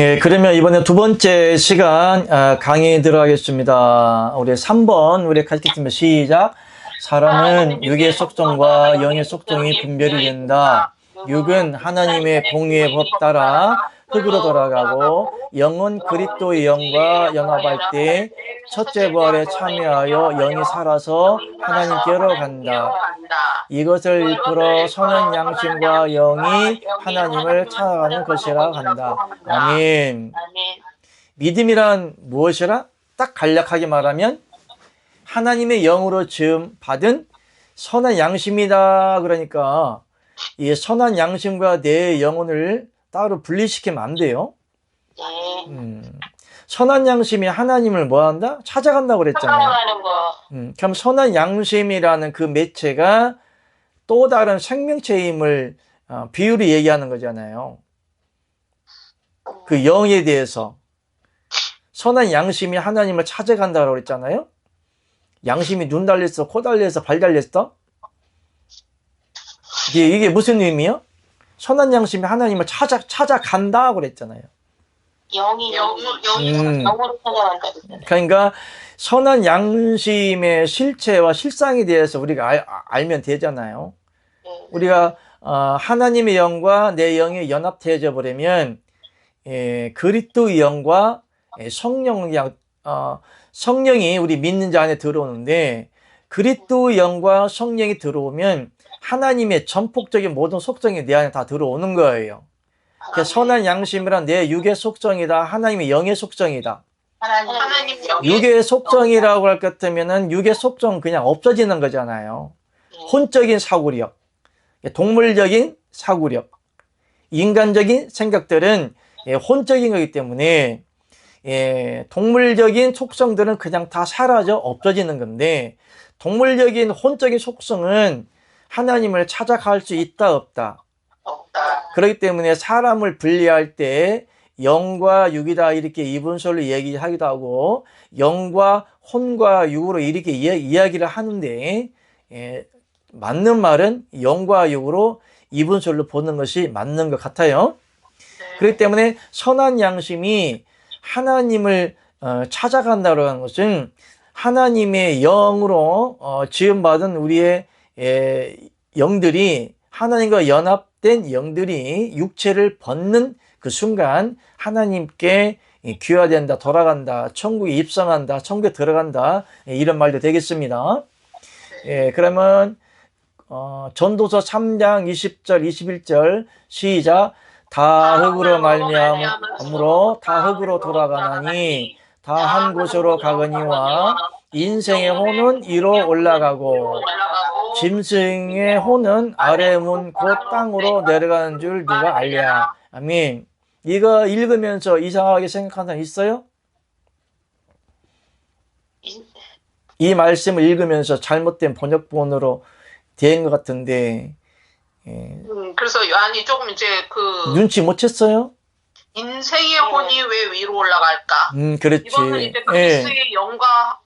예, 그러면 이번에 두 번째 시간 강의 들어가겠습니다. 우리 3번 우리 가르치면 시작. 사람은 육의 속성과 영의 속성이 분별이 된다. 육은 하나님의 공의의 법 따라 흙으로 돌아가고 영은 그리스도의 영과 연합할 때 첫째 부활에 참여하여 영이 살아서 하나님께로 간다. 이것을 일컬어 선한 양심과 영이 하나님을 찾아가는 것이라 한다. 아멘. 믿음이란 무엇이라? 딱 간략하게 말하면 하나님의 영으로 지음 받은 선한 양심이다. 그러니까 이 선한 양심과 내 영혼을 따로 분리시키면 안 돼요. 선한 양심이 하나님을 뭐 한다? 찾아간다고 그랬잖아요. 그럼 선한 양심이라는 그 매체가 또 다른 생명체임을 비유를 얘기하는 거잖아요. 그 영에 대해서. 선한 양심이 하나님을 찾아간다고 그랬잖아요. 양심이 눈 달렸어, 코 달렸어, 발 달렸어? 이게 무슨 의미요? 선한 양심이 하나님을 찾아간다고 그랬잖아요. 영이 영으로 찾아간다. 그러니까 선한 양심의 실체와 실상에 대해서 우리가 알면 되잖아요. 우리가 하나님의 영과 내 영이 연합되어져 버리면 그리스도의 영과 성령이 우리 믿는 자 안에 들어오는데 그리스도의 영과 성령이 들어오면 하나님의 전폭적인 모든 속성이 내 안에 다 들어오는 거예요. 선한 양심이란 내 육의 속성이다. 하나님의 영의 속성이다. 하나님 육의 속성이라고 할 것 같으면은 육의 속성은 그냥 없어지는 거잖아요. 혼적인 사고력, 동물적인 사고력, 인간적인 생각들은 혼적인 거기 때문에 동물적인 속성들은 그냥 다 사라져 없어지는 건데 동물적인 혼적인 속성은 하나님을 찾아갈 수 있다 없다. 그렇기 때문에 사람을 분리할 때 영과 육이다 이렇게 이분설로 얘기하기도 하고 영과 혼과 육으로 이렇게 이야기를 하는데 맞는 말은 영과 육으로 이분설로 보는 것이 맞는 것 같아요. 그렇기 때문에 선한 양심이 하나님을 찾아간다고 하는 것은 하나님의 영으로 지음받은 우리의 영들이 하나님과 연합된 영들이 육체를 벗는 그 순간 하나님께 귀화된다, 돌아간다, 천국에 입성한다, 천국에 들어간다 이런 말도 되겠습니다. 그러면 전도서 3장 20절 21절 시작. 다 흙으로 말미암으로 다 흙으로 돌아가나니 다 한 곳으로 가거니와 인생의 혼은 위로 올라가고 짐승의 혼은 아래 문 곧 땅으로 내려가는 줄 누가 알랴. 아멘. 이거 읽으면서 이상하게 생각하는 사람 있어요? 이 말씀을 읽으면서 잘못된 번역본으로 된 것 같은데 그래서 아니 조금 이제 눈치 못 챘어요? 인생의 혼이 왜 위로 올라갈까? 그렇지. 이거는 이제 그리스도의 영과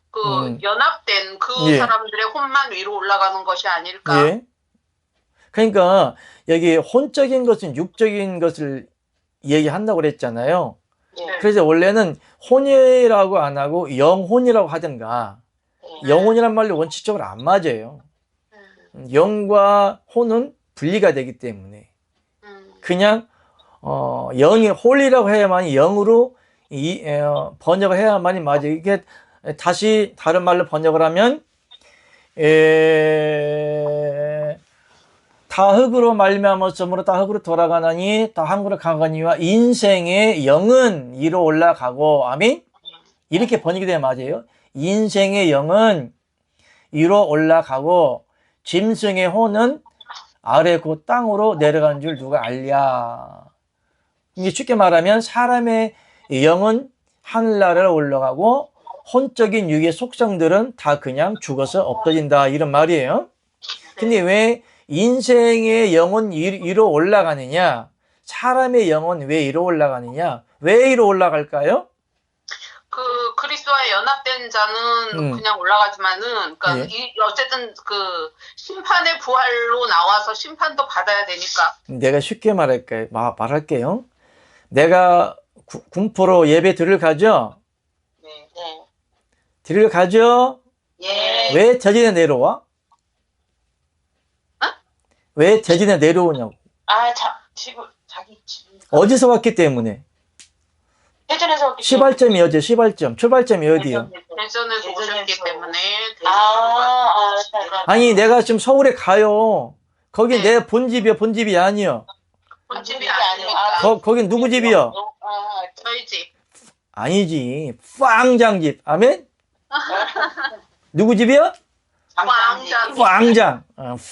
연합된 그 사람들의 혼만 위로 올라가는 것이 아닐까? 그러니까 여기 혼적인 것은 육적인 것을 얘기한다고 그랬잖아요. 그래서 원래는 혼이라고 안 하고 영혼이라고 하든가 영혼이란 말로 원칙적으로 안 맞아요. 영과 혼은 분리가 되기 때문에 그냥 영이 홀이라고 해야만이 영으로 번역을 해야만이 맞아요. 이게 다시 다른 말로 번역을 하면 다 흙으로 말미암았으므로 다 흙으로 돌아가나니 다 한 곳으로 가거니와 인생의 영은 위로 올라가고 아멘? 이렇게 번역이 돼야 맞아요. 인생의 영은 위로 올라가고 짐승의 혼은 아래 곧 땅으로 내려가는 줄 누가 알랴. 이게 쉽게 말하면 사람의 영은 하늘나라로 올라가고 혼적인 육의 속성들은 다 그냥 죽어서 없어진다 이런 말이에요. 근데 왜 인생의 영은 위로 올라가느냐? 사람의 영은 왜 위로 올라가느냐? 왜 위로 올라갈까요? 그리스도와 연합된 자는 그냥 올라가지만은, 그러니까 어쨌든 심판의 부활로 나와서 심판도 받아야 되니까. 내가 쉽게 말할게요. 내가 군포로 예배 드리러 가죠? 네. 드리러 가죠? 예. 왜 대진에 내려와? 어? 왜 대진에 내려오냐고. 지금 자기 집 어디서 왔기 때문에. 대전에서 왔기 시발점이 어디야? 시발점. 출발점이 어디야? 대전에서 오셨기 때문에 아니 내가 지금 서울에 가요. 거기 네. 내 본집이야? 본집이 아니야? 본집이 아니니까 거긴 누구 집이야? 저희 집. 아니지. 빵장 집. 아멘? 누구 집이야? 왕장. 빵장.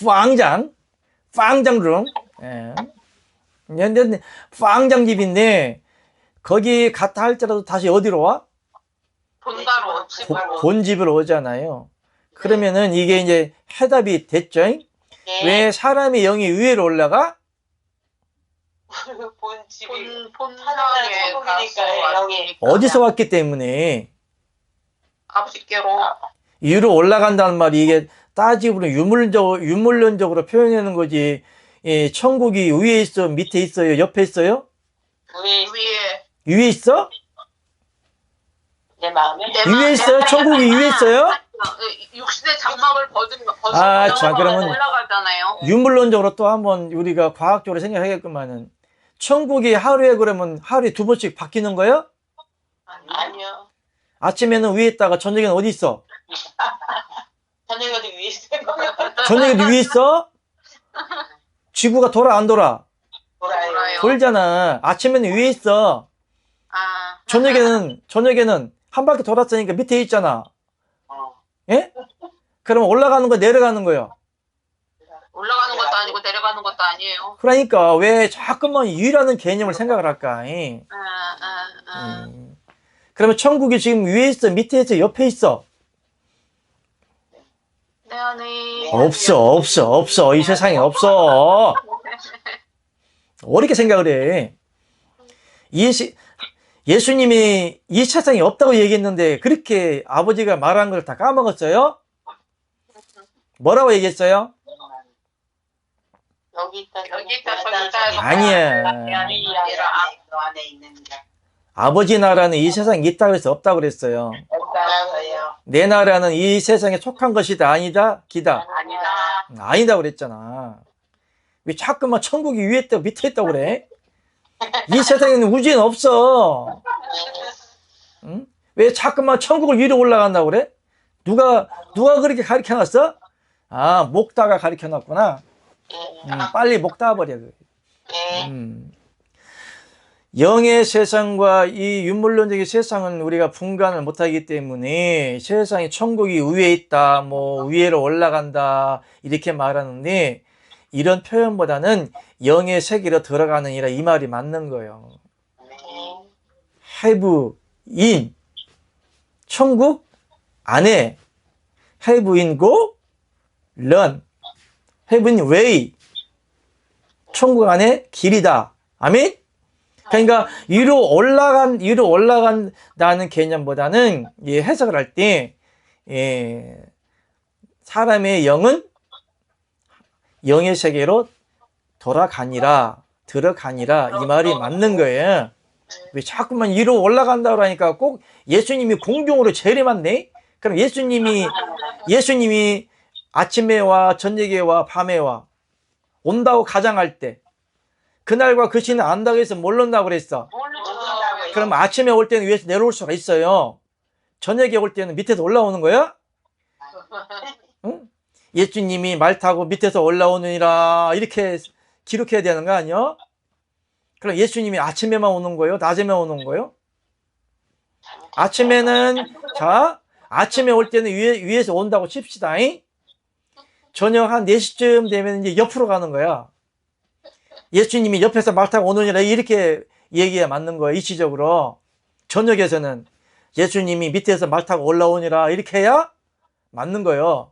빵장. 빵장룸. 예. 근데 빵장 집인데 거기 갔다 할지라도 다시 어디로 와? 본가로 집으로. 본집으로 오잖아요. 그러면은 이게 이제 해답이 됐죠? 왜 사람의 영이 위로 올라가? 본집이 본당에 가서 왔으니까. 어디서 왔기 때문에 아버지께로. 위로 올라간다는 말이 이게 따지고 보면 유물론적으로 표현하는 거지. 예, 천국이 위에 있어, 밑에 있어요, 옆에 있어요? 위에. 위에 있어? 내 마음에 위에 있어요? 천국이 위에 있어요? 육신의 장막을 벗으면 자, 그러면 올라가잖아요. 유물론적으로 또 한번 우리가 과학적으로 생각하겠구만은 천국이 그러면 하루에 2번씩 바뀌는 거예요? 아니요. 아침에는 위에 있다가 저녁에는 어디 있어? 저녁에 어디 위에 있어요? 저녁에도 위에 있어? 지구가 돌아 안 돌아? 돌아요. 돌잖아. 아침에는 위에 있어. 저녁에는 한 바퀴 돌았으니까 밑에 있잖아. 예? 그럼 올라가는 거 내려가는 거요? 올라가는 것도 아니고 내려가는 것도 아니에요. 그러니까 왜 자꾸만 위라는 개념을 생각을 할까? 그러면 천국이 지금 위에 있어, 밑에 있어, 옆에 있어? 내 안에 없어. 이 세상에 없어. 어렵게 생각을 해. 예수님이 이 세상에 없다고 얘기했는데 그렇게 아버지가 말한 걸 다 까먹었어요? 뭐라고 얘기했어요? 여기 있다 저기 있다. 아니야. 너 안에 있는가? 아버지 나라는 이 세상에 있다고 그래서 없다고 그랬어요. 없다고요. 내 나라는 이 세상에 속한 것이다, 아니다, 기다. 아니다 그랬잖아. 왜 자꾸만 천국이 위에 있다고 밑에 있다고 그래? 이 세상에는 우주에는 없어. 응? 왜 자꾸만 천국을 위로 올라간다고 그래? 누가 그렇게 가르쳐 놨어? 목다가 가르쳐 놨구나. 빨리 목 따버려. 영의 세상과 이 윤물론적인 세상은 우리가 분간을 못하기 때문에 세상에 천국이 위에 있다, 뭐 위로 올라간다 이렇게 말하는데 이런 표현보다는 영의 세계로 들어가느니라 이 말이 맞는 거예요. have in 천국 안에 have in go run have in way 천국 안에 길이다. 아멘? 그러니까 위로 올라간다는 개념보다는 해석을 할 때 사람의 영은 영의 세계로 들어가니라 이 말이 맞는 거예요. 왜 자꾸만 위로 올라간다고 하니까 꼭 예수님이 공중으로 재림한대? 그럼 예수님이 아침에 와, 저녁에 와, 밤에 와 온다고 가정할 때 그날과 그 시는 안다고 해서 모른다고 그랬어. 그럼 아침에 올 때는 위에서 내려올 수가 있어요. 저녁에 올 때는 밑에서 올라오는 거야? 응? 예수님이 말 타고 밑에서 올라오느니라 이렇게 기록해야 되는 거 아니야? 그럼 예수님이 아침에만 오는 거예요? 낮에만 오는 거예요? 아침에 올 때는 위에서 온다고 칩시다. 저녁 한 4시쯤 되면 이제 옆으로 가는 거야. 예수님이 옆에서 말 타고 오느니라 이렇게 얘기가 맞는 거예요. 이치적으로. 저녁에서는 예수님이 밑에서 말 타고 올라오니라 이렇게 해야 맞는 거예요.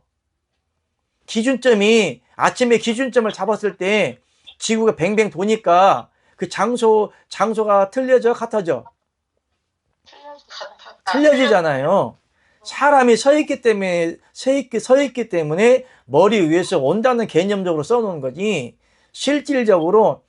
아침에 기준점을 잡았을 때 지구가 뱅뱅 도니까 그 장소가 틀려져? 같아져? 틀려지잖아요. 사람이 서 있기 때문에 머리 위에서 온다는 개념적으로 써놓은 거지 실질적으로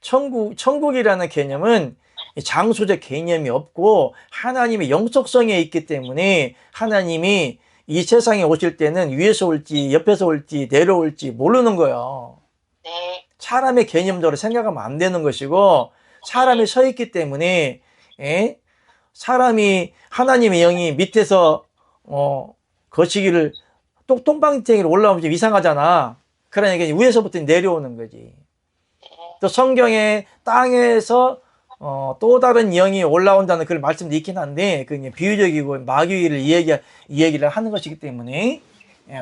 천국이라는 개념은 장소적 개념이 없고 하나님의 영속성에 있기 때문에 하나님이 이 세상에 오실 때는 위에서 올지 옆에서 올지 내려올지 모르는 거예요. 네. 사람의 개념대로 생각하면 안 되는 것이고 사람이 서 있기 때문에 사람이 하나님의 영이 밑에서 거시기를 똥방탱이로 올라오면 좀 이상하잖아. 그러니까 위에서부터 내려오는 거지. 또 성경에 땅에서 또 다른 영이 올라온다는 그런 말씀도 있긴 한데 그게 비유적이고 마귀를 이야기를 하는 것이기 때문에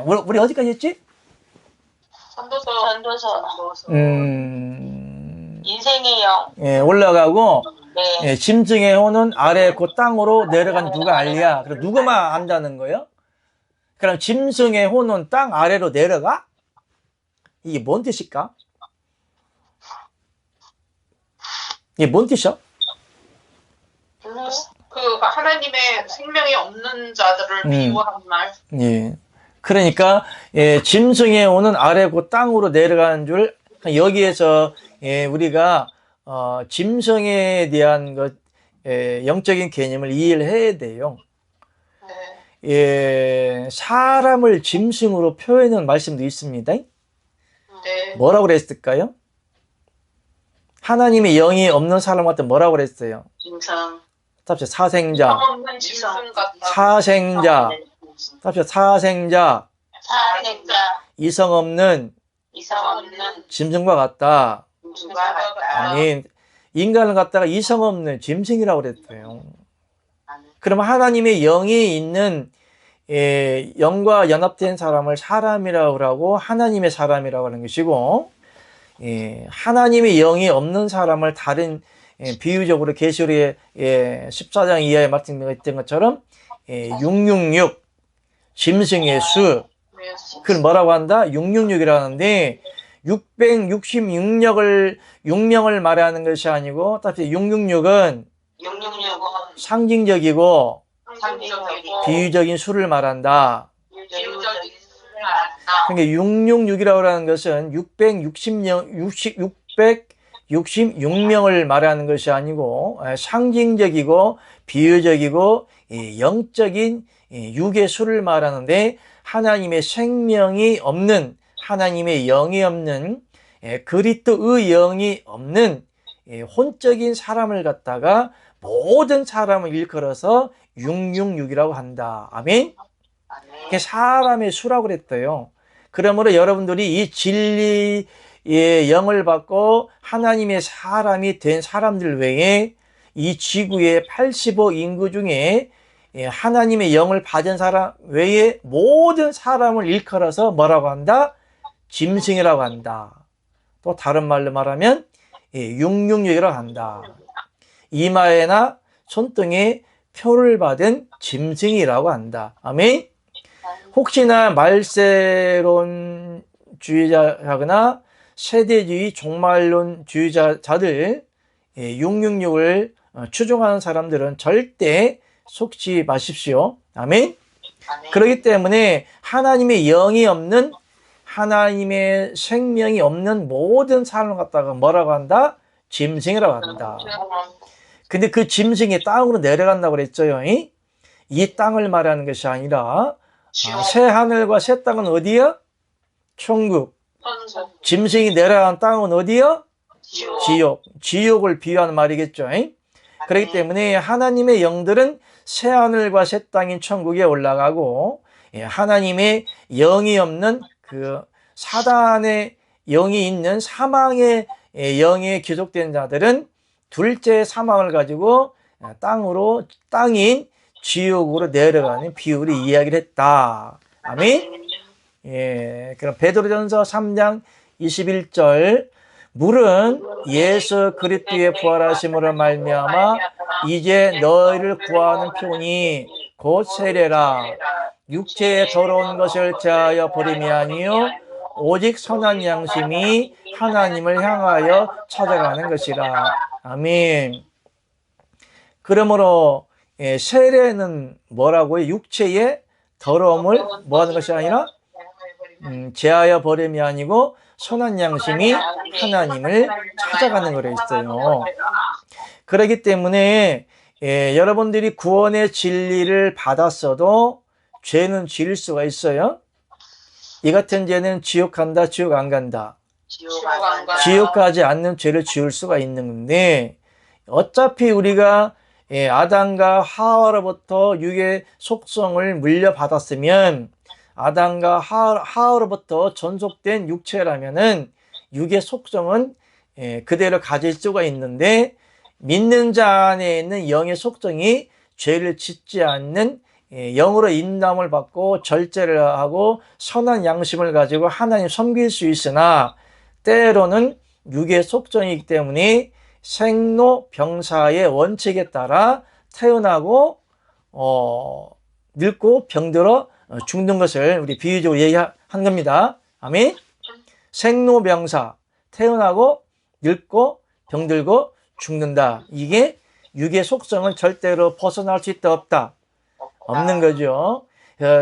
우리 어디까지 했지? 전도서. 인생의 영. 올라가고 네. 짐승의 혼은 아래 그 땅으로 내려간 누가 알랴. 그럼 누구만 안다는 거예요? 그럼 짐승의 혼은 땅 아래로 내려가? 이게 뭔 뜻일까? 이게 뭔 뜻이야? 그 하나님의 생명이 없는 자들을 비유한 말. 예. 그러니까 짐승의 혼은 아래 그 땅으로 내려가는 줄 여기에서 우리가 짐승에 대한 영적인 개념을 이해를 해야 돼요. 사람을 짐승으로 표현한 말씀도 있습니다. 네. 뭐라고 그랬을까요? 하나님의 영이 없는 사람 같은 뭐라고 그랬어요? 짐승. 답시다. 사생자. 없는 짐승 같다. 사생자. 답시다. 사생자. 사생자. 이성 없는 이성 없는 짐승과 같다. 짐승과 같다. 아니, 인간을 갖다가 이성 없는 짐승이라고 그랬어요. 그러면 하나님의 영이 있는 영과 연합된 사람을 사람이라고 하고 하나님의 사람이라고 하는 것이고 하나님의 영이 없는 사람을 다른 비유적으로 계시록의 14장 이하에 말씀드렸던 것처럼 666 짐승의 수 그걸 뭐라고 한다? 666이라고 하는데 666명을 말하는 것이 아니고 따뜻히 666은 666은 상징적이고 상징적이고 비유적인 수를 말한다. 비유적인 수를 말한다. 그러니까 666이라고 하는 것은 666명을 말하는 것이 아니고 상징적이고 비유적이고 영적인 6의 수를 말하는데 하나님의 생명이 없는 하나님의 영이 없는 그리스도의 영이 없는 혼적인 사람을 갖다가 모든 사람을 일컬어서 666이라고 한다. 아멘? 그게 사람의 수라고 그랬어요. 그러므로 여러분들이 이 진리의 영을 받고 하나님의 사람이 된 사람들 외에 이 지구의 85인구 중에 하나님의 영을 받은 사람 외에 모든 사람을 일컬어서 뭐라고 한다? 짐승이라고 한다. 또 다른 말로 말하면 666이라고 한다. 이마에나 손등에 표를 받은 짐승이라고 한다. 아멘? 혹시나 말세론주의자거나 세대주의 종말론주의자들 666을 추종하는 사람들은 절대 속지 마십시오. 아멘? 그렇기 때문에 하나님의 영이 없는 하나님의 생명이 없는 모든 사람을 갖다가 뭐라고 한다? 짐승이라고 한다. 근데 그 짐승이 땅으로 내려간다고 그랬죠. 이 땅을 말하는 것이 아니라 새 하늘과 새 땅은 어디야? 천국. 짐승이 내려간 땅은 어디야? 지옥. 지옥을 비유하는 말이겠죠. 그렇기 때문에 하나님의 영들은 새 하늘과 새 땅인 천국에 올라가고 하나님의 영이 없는 그 사단의 영이 있는 사망의 영에 귀속된 자들은 둘째 사망을 가지고 땅인 지옥으로 내려가는 비유를 이야기를 했다. 아멘? 그럼 베드로전서 3장 21절 물은 예수 그리스도의 부활하심으로 말미암아 이제 너희를 구하는 편이 곧 세례라. 육체에 더러운 것을 제하여 버림이 아니요 오직 선한 양심이 하나님을 향하여 찾아가는 것이라. 아멘. 그러므로 세례는 뭐라고요? 육체의 더러움을 뭐하는 것이 아니라 제하여 버림이 아니고 선한 양심이 하나님을 찾아가는 거라 했어요. 그렇기 때문에 여러분들이 구원의 진리를 받았어도 죄는 지을 수가 있어요. 이 같은 죄는 지옥 간다, 지옥 안 간다. 지옥 안 간다. 지옥 가지 않는 죄를 지을 수가 있는 건데, 어차피 우리가 아담과 하와로부터 육의 속성을 물려받았으면, 아담과 하와로부터 전속된 육체라면은 육의 속성은 그대로 가질 수가 있는데, 믿는 자 안에 있는 영의 속성이 죄를 짓지 않는 영으로 인도함을 받고 절제를 하고 선한 양심을 가지고 하나님 섬길 수 있으나, 때로는 육의 속성이기 때문에 생로병사의 원칙에 따라 태어나고 늙고 병들어 죽는 것을 우리 비유적으로 얘기한 겁니다. 아멘. 생로병사, 태어나고 늙고 병들고 죽는다. 이게 육의 속성은 절대로 벗어날 수 있다 없다? 없는 거죠.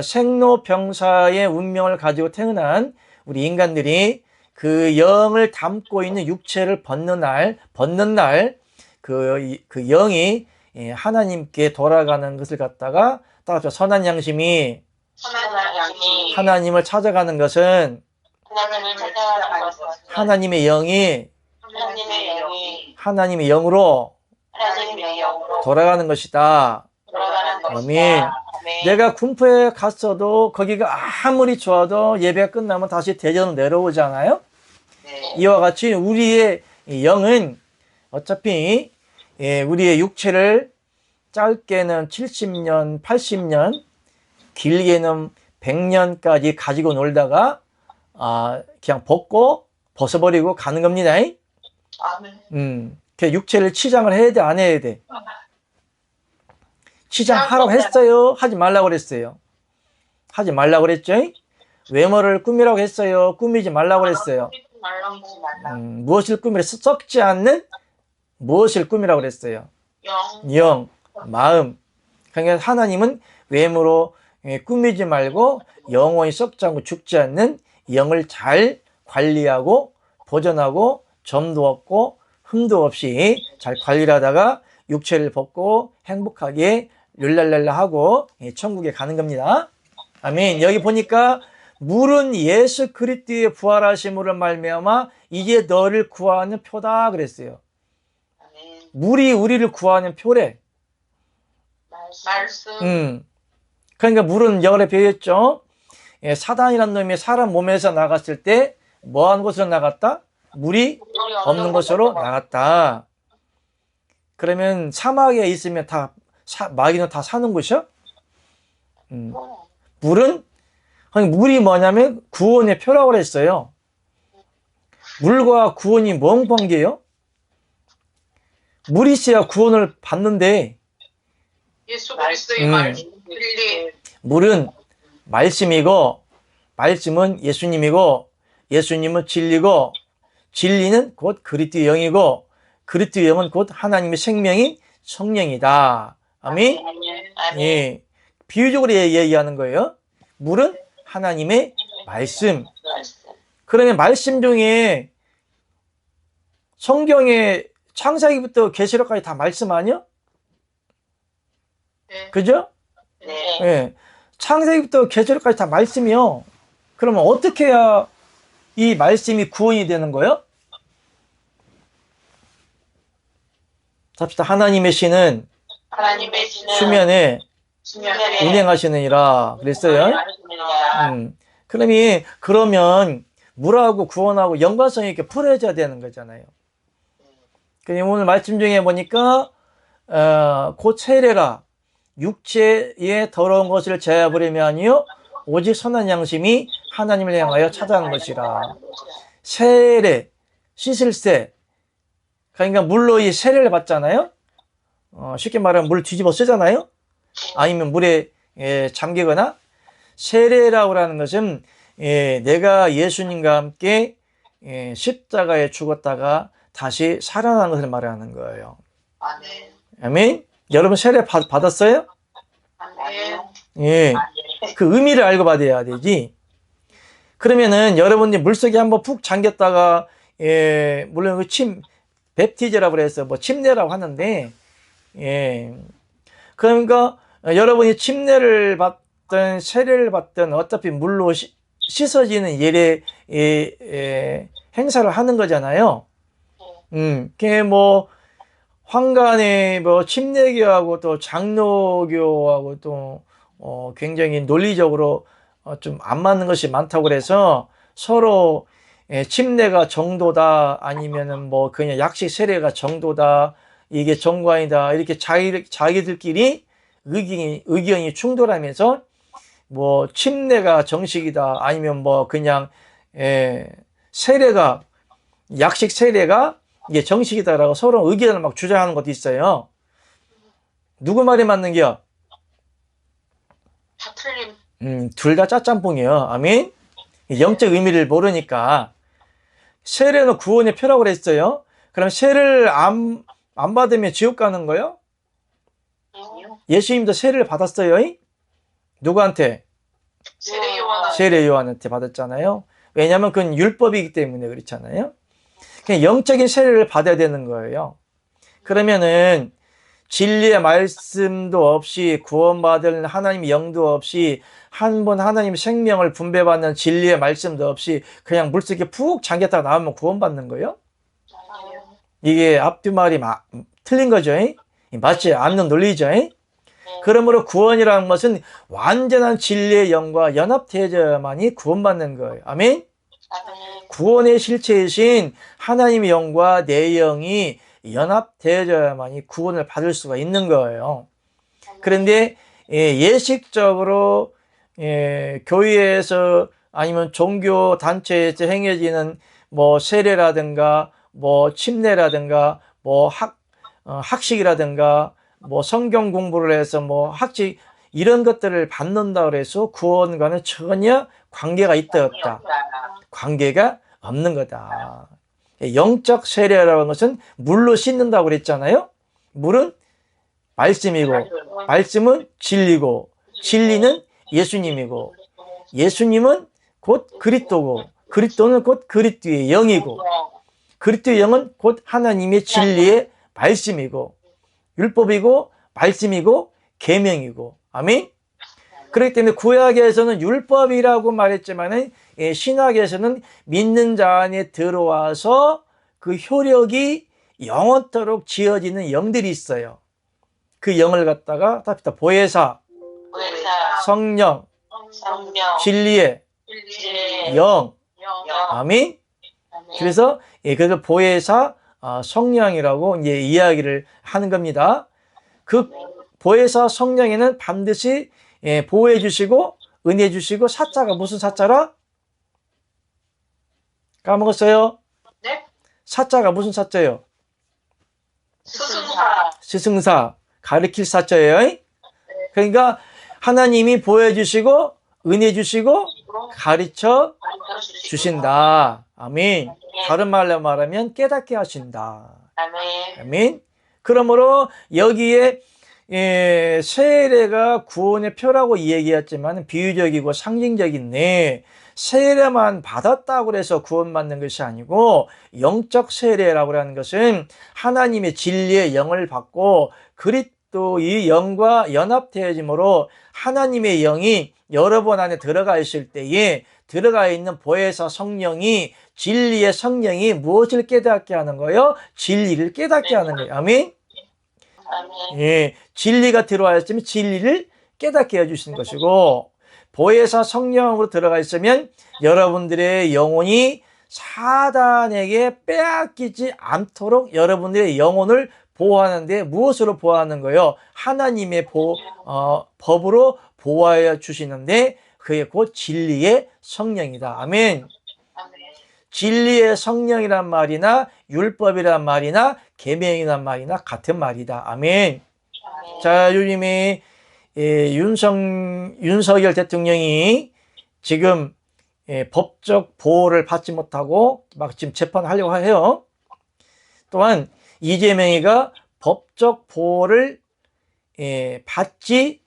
생로병사의 운명을 가지고 태어난 우리 인간들이 그 영을 담고 있는 육체를 벗는 날, 그 영이 하나님께 돌아가는 것을 갖다가 따라서 선한 양심이 하나님을 찾아가는 것은 하나님의 영이 하나님의 영으로 돌아가는 것이다. 아멘. 내가 군포에 갔어도 거기가 아무리 좋아도 예배가 끝나면 다시 대전으로 내려오잖아요. 이와 같이 우리의 영은 어차피 우리의 육체를 짧게는 70년, 80년, 길게는 100년까지 가지고 놀다가 그냥 벗어버리고 가는 겁니다. 그 육체를 치장을 해야 돼, 안 해야 돼? 치장하라고 했어요? 하지 말라고 그랬어요? 하지 말라고 그랬죠? 외모를 꾸미라고 했어요? 꾸미지 말라고 그랬어요? 무엇을 꾸미라? 썩지 않는 무엇을 꾸미라고 그랬어요? 영, 마음. 그러니까 하나님은 외모로 꾸미지 말고 영원히 썩지 않고 죽지 않는 영을 잘 관리하고 보존하고 점도 없고 흠도 없이 잘 관리를 하다가 육체를 벗고 행복하게 룰랄랄라 하고 천국에 가는 겁니다. 아멘. 여기 보니까 물은 예수 그리스도의 부활하심으로 말미암아 이제 너를 구하는 표다 그랬어요. 물이 우리를 구하는 표래. 말씀. 그러니까 물은 열에 배였죠. 사단이라는 놈이 사람 몸에서 나갔을 때 뭐한 곳으로 나갔다? 물이 없는 곳으로 나갔다. 그러면 사막에 있으면 마귀는 다 사는 곳이요? 물은 물이 뭐냐면 구원의 표라고 했어요. 물과 구원이 뭔 관계예요? 물이 있어야 구원을 받는데 예수 그리스도의 말씀, 진리. 물은 말씀이고 말씀은 예수님이고 예수님은 진리고 진리는 곧 그리스도의 영이고 그리스도의 영은 곧 하나님의 생명인 성령이다. 아멘. 예. 비유적으로 얘기하는 거예요. 물은 하나님의 말씀. 그러면 말씀 중에 성경에 창세기부터 계시록까지 다 말씀 아니야? 네. 그죠? 네. 예. 창세기부터 계시록까지 다 말씀이요. 그러면 어떻게 해야 이 말씀이 구원이 되는 거예요? 잡시다. 하나님의 신은 수면에 운행하시느니라 그랬어요. 그러면 물하고 구원하고 연관성이 이렇게 풀어져야 되는 거잖아요. 오늘 말씀 중에 보니까 곧 세례라 육체의 더러운 것을 제하버리면요 오직 선한 양심이 하나님을 향하여 찾아가는 것이라. 세례, 씻을세. 그러니까 물로 이 세례를 받잖아요. 쉽게 말하면 물 뒤집어 쓰잖아요. 아니면 물에 잠기거나. 세례라고 하는 것은 내가 예수님과 함께 십자가에 죽었다가 다시 살아난 것을 말하는 거예요. 아멘. 여러분 세례 받았어요? 예. 그 의미를 알고 받아야 되지. 그러면은 여러분이 물속에 한번 푹 잠겼다가 물론 그 베프티즈라고 해서 뭐 침례라고 하는데, 예. 그러니까 여러분이 침례를 받든 세례를 받든 어차피 물로 씻어지는 예례 행사를 하는 거잖아요. 그게 뭐 황간에 뭐 침례교하고 또 장로교하고 또 굉장히 논리적으로 좀 안 맞는 것이 많다고 그래서 서로 침례가 정도다 아니면은 뭐 그냥 약식 세례가 정도다 이게 정관이다 이렇게 자기들끼리 의견이 충돌하면서 뭐 침례가 정식이다 아니면 뭐 그냥 세례가 약식 세례가 이게 정식이다라고 서로 의견을 막 주장하는 것도 있어요. 누구 말이 맞는겨? 다 틀림. 둘 다 짜짬뽕이에요. 아멘. 영적 의미를 모르니까 세례는 구원의 표라고 그랬어요. 그럼 세례를 안 받으면 지옥 가는 거예요? 예수님도 세례를 받았어요. 누구한테? 세례 요한한테 받았잖아요. 왜냐하면 그건 율법이기 때문에 그렇잖아요. 그냥 영적인 세례를 받아야 되는 거예요. 그러면은 진리의 말씀도 없이 구원받을 하나님의 영도 없이 한 번 하나님의 생명을 분배받는 진리의 말씀도 없이 그냥 물속에 푹 잠겼다가 나오면 구원받는 거예요? 이게 앞뒤 말이 틀린 거죠. 맞지 않는 논리죠. 그러므로 구원이라는 것은 완전한 진리의 영과 연합되어야만이 구원받는 거예요. 아멘? 구원의 실체이신 하나님의 영과 내 영이 연합되어야만이 구원을 받을 수가 있는 거예요. 그런데 예식적으로 교회에서 아니면 종교 단체에서 행해지는 뭐 세례라든가 뭐 침례라든가 뭐 학식이라든가 뭐 성경 공부를 해서 뭐 학식 이런 것들을 받는다 그래서 구원과는 전혀 관계가 있다 없다. 관계가 없는 거다. 영적 세례라는 것은 물로 씻는다고 그랬잖아요. 물은 말씀이고 말씀은 진리고 진리는 예수님이고 예수님은 곧 그리스도고 그리스도는 곧 그리스도의 영이고 그리스도의 영은 곧 하나님의 진리의 말씀이고 율법이고 말씀이고 계명이고 아멘. 그렇기 때문에 구약에서는 율법이라고 말했지만은 신약에서는 믿는 자 안에 들어와서 그 효력이 영원토록 지어지는 영들이 있어요. 그 영을 갖다가 답니다. 보혜사, 성령, 진리의 영, 아멘. 그래서 그래서 보혜사, 성령이라고 이제 이야기를 하는 겁니다. 그 보혜사 성령에는 반드시 보호해 주시고 은혜 주시고 사자가 무슨 사자라? 까먹었어요? 네? 사자가 무슨 사자예요? 스승사. 가르칠 사자예요. 그러니까 하나님이 보여 주시고 은혜 주시고 가르쳐 주신다. 아멘. 다른 말로 말하면 깨닫게 하신다. 아멘. 그러므로 여기에 세례가 구원의 표라고 얘기했지만 비유적이고 상징적인데 세례만 받았다고 해서 구원받는 것이 아니고 영적 세례라고 하는 것은 하나님의 진리의 영을 받고 그리스도의 영과 연합되어짐으로 하나님의 영이 여러분 안에 들어가 있을 때에 들어가 있는 보혜사 성령이 진리의 성령이 무엇을 깨닫게 하는 거예요? 진리를 깨닫게 하는 거예요. 아멘. 진리가 들어와 있으면 진리를 깨닫게 해주시는 것이고 보혜사 성령으로 들어가 있으면 여러분들의 영혼이 사단에게 빼앗기지 않도록 여러분들의 영혼을 보호하는데 무엇으로 보호하는 거예요? 하나님의 법으로 보호하여 주시는데 그게 곧 진리의 성령이다. 아멘. 진리의 성령이란 말이나 율법이란 말이나 계명이란 말이나 같은 말이다. 아멘. 자, 요즘에 윤석열 대통령이 지금 법적 보호를 받지 못하고 막 지금 재판하려고 해요. 또한 이재명이가 법적 보호를 받지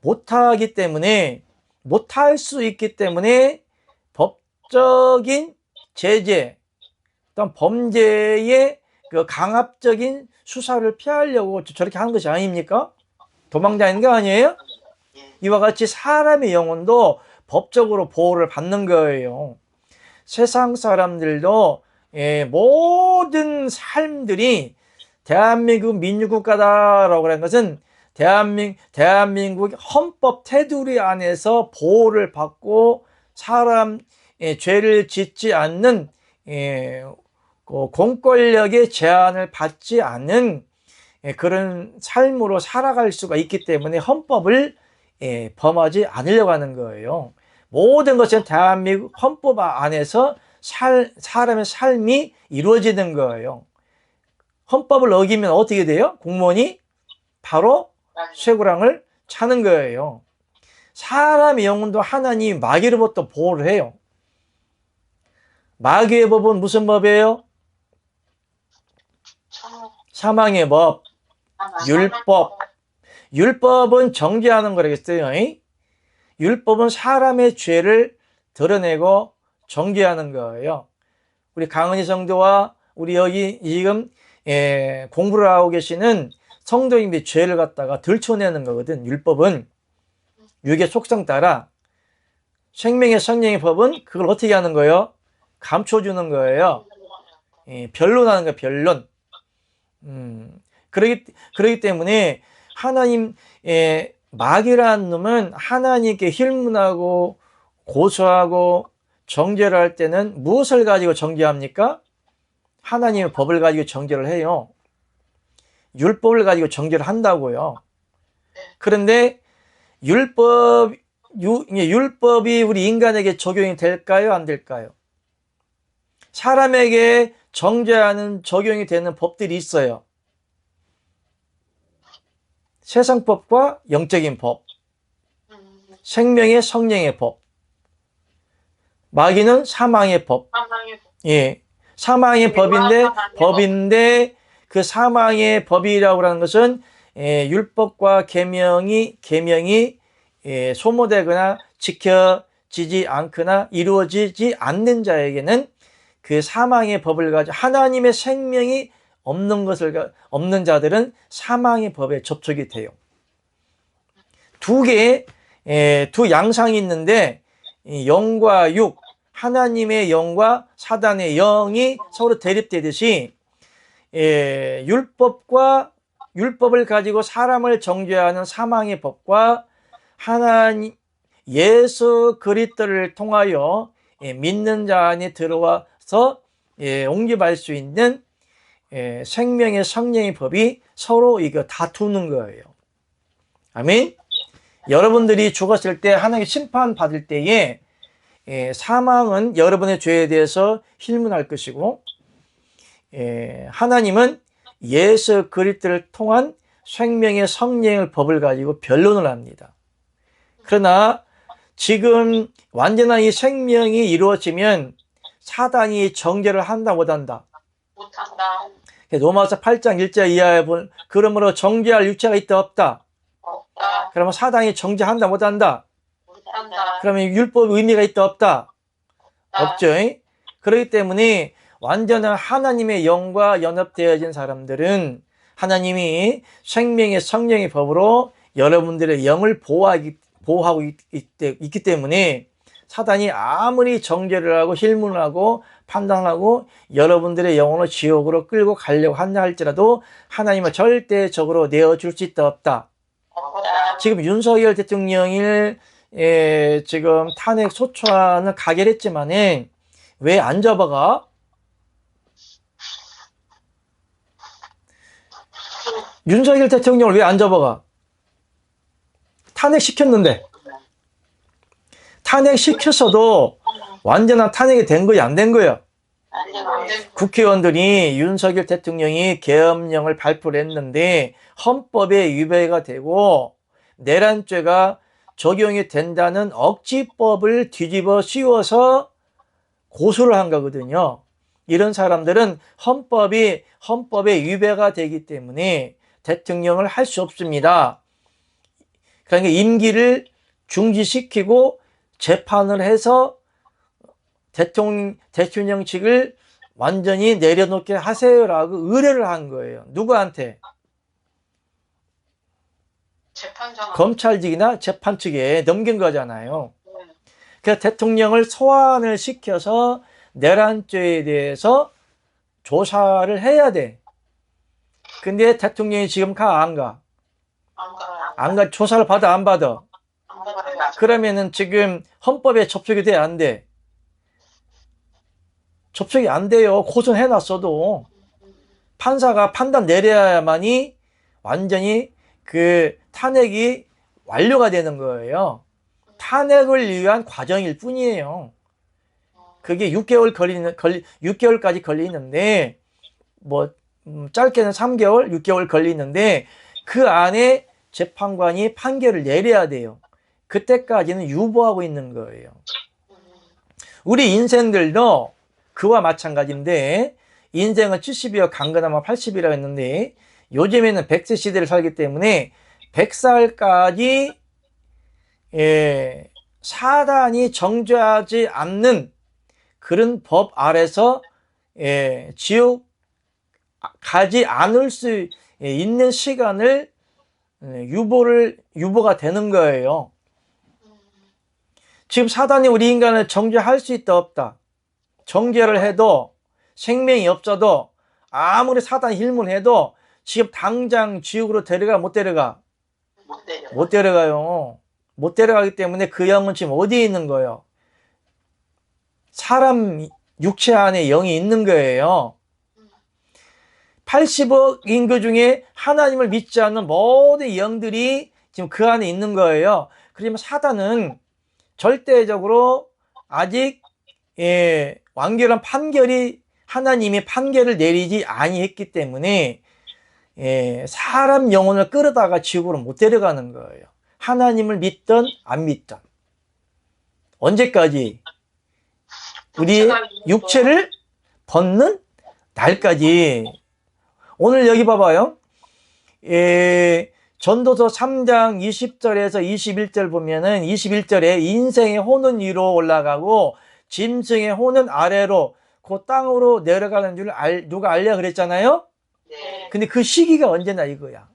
못하기 때문에 못할 수 있기 때문에 법적인 제재, 또한 범죄의 그 강압적인 수사를 피하려고 저렇게 하는 것이 아닙니까? 도망다니는 거 아니에요? 이와 같이 사람의 영혼도 법적으로 보호를 받는 거예요. 세상 사람들도 모든 삶들이 대한민국 민주국가다라고 하는 것은 대한민국 헌법 테두리 안에서 보호를 받고 사람 죄를 짓지 않는 공권력의 제한을 받지 않는 그런 삶으로 살아갈 수가 있기 때문에 헌법을 범하지 않으려고 하는 거예요. 모든 것은 대한민국 헌법 안에서 사람의 삶이 이루어지는 거예요. 헌법을 어기면 어떻게 돼요? 공무원이 바로 쇠고랑을 차는 거예요. 사람의 영혼도 하나님이 마귀로부터 보호를 해요. 마귀의 법은 무슨 법이에요? 사망의 법, 율법. 율법은 정죄하는 거라겠어요. 율법은 사람의 죄를 드러내고 정죄하는 거예요. 우리 강은희 성도와 우리 여기 지금 공부를 하고 계시는 성도님의 죄를 갖다가 들춰내는 거거든. 율법은 육의 속성 따라. 생명의 성령의 법은 그걸 어떻게 하는 거예요? 감춰주는 거예요. 변론하는 거예요. 변론. 그러기 때문에 하나님 마귀라는 놈은 하나님께 힐문하고 고소하고 정죄를 할 때는 무엇을 가지고 정죄합니까? 하나님의 법을 가지고 정죄를 해요. 율법을 가지고 정죄를 한다고요. 그런데 율법이 우리 인간에게 적용이 될까요? 안 될까요? 사람에게 정죄하는 적용이 되는 법들이 있어요. 세상법과 영적인 법, 생명의 성령의 법, 마귀는 사망의 법. 사망의 법인데 그 사망의 법이라고 하는 것은 율법과 계명이 소모되거나 지켜지지 않거나 이루어지지 않는 자에게는 그 사망의 법을 가지고 하나님의 생명이 없는 자들은 사망의 법에 접촉이 돼요. 두 양상이 있는데 영과 육, 하나님의 영과 사단의 영이 서로 대립되듯이 율법을 가지고 사람을 정죄하는 사망의 법과 하나님 예수 그리스도를 통하여 믿는 자 안에 들어와서 옹립할 수 있는 생명의 성령의 법이 서로 이거 다투는 거예요. 아멘. 여러분들이 죽었을 때 하나님의 심판 받을 때에 사망은 여러분의 죄에 대해서 힐문할 것이고 하나님은 예수 그리스도를 통한 생명의 성령의 법을 가지고 변론을 합니다. 그러나 지금 완전한 이 생명이 이루어지면 사단이 정죄를 한다 못한다? 못한다. 로마서 8장 1절 이하에 보면 그러므로 정죄할 육체가 있다 없다? 없다. 그러면 사단이 정죄한다 못한다? 못한다. 그러면 율법 의미가 있다 없다? 없죠. 그렇기 때문에 완전한 하나님의 영과 연합되어진 사람들은 하나님이 생명의 성령의 법으로 여러분들의 영을 보호하고 있기 때문에 사단이 아무리 정죄를 하고 힐문을 하고 판단하고 여러분들의 영혼을 지옥으로 끌고 가려고 한다 할지라도 하나님은 절대적으로 내어줄 수 있다 없다? 없다. 지금 윤석열 대통령이 지금 탄핵 소추안을 가결했지만은 왜 안 잡아가? 윤석열 대통령을 왜 안 잡아가? 탄핵시켰는데. 탄핵시켰어도 완전한 탄핵이 된 거야, 안 된 거야? 국회의원들이 윤석열 대통령이 계엄령을 발표를 했는데 헌법에 위배가 되고 내란죄가 적용이 된다는 억지법을 뒤집어 씌워서 고소를 한 거거든요. 이런 사람들은 헌법에 위배가 되기 때문에 대통령을 할 수 없습니다. 그러니까 임기를 중지시키고 재판을 해서 대통령직을 완전히 내려놓게 하세요라고 의뢰를 한 거예요. 누구한테? 재판장 검찰직이나 재판 측에 넘긴 거잖아요. 네. 그래서 대통령을 소환을 시켜서 내란죄에 대해서 조사를 해야 돼. 근데 대통령이 지금 가, 안 가? 안 가요. 안 가, 조사를 받아, 안 받아? 안 가요. 그러면은 지금 헌법에 접촉이 돼, 안 돼? 접촉이 안 돼요. 고소해놨어도. 판사가 판단 내려야만이 완전히 그 탄핵이 완료가 되는 거예요. 탄핵을 위한 과정일 뿐이에요. 그게 6개월까지 걸리는데, 뭐, 짧게는 3개월, 6개월 걸리는데, 그 안에 재판관이 판결을 내려야 돼요. 그때까지는 유보하고 있는 거예요. 우리 인생들도 그와 마찬가지인데, 인생은 70이요, 강건하면 80이라고 했는데, 요즘에는 100세 시대를 살기 때문에, 100살까지, 사단이 정죄하지 않는 그런 법 아래서, 지옥 가지 않을 수 있는 시간을 유보가 되는 거예요. 지금 사단이 우리 인간을 정죄할 수 있다 없다? 정죄를 해도 생명이 없어도 아무리 사단이 hil문해도 지금 당장 지옥으로 데려가 못 데려가? 못 내려. 못 데려가요. 못 데려가기 때문에 그 영은 지금 어디에 있는 거예요? 사람 육체 안에 영이 있는 거예요. 80억 인구 중에 하나님을 믿지 않는 모든 영들이 지금 그 안에 있는 거예요. 그러면 사단은 절대적으로 아직 완결한 판결이 하나님이 판결을 내리지 아니했기 때문에 사람 영혼을 끌어다가 지옥으로 못 데려가는 거예요. 하나님을 믿든 안 믿든. 언제까지? 우리 육체를 벗는 날까지. 오늘 여기 봐봐요. 전도서 3장 20절에서 21절 보면은 21절에 인생의 혼은 위로 올라가고 짐승의 혼은 아래로 그 땅으로 내려가는 줄 누가 알려 그랬잖아요. 네. 근데 그 시기가 언제나 이거야.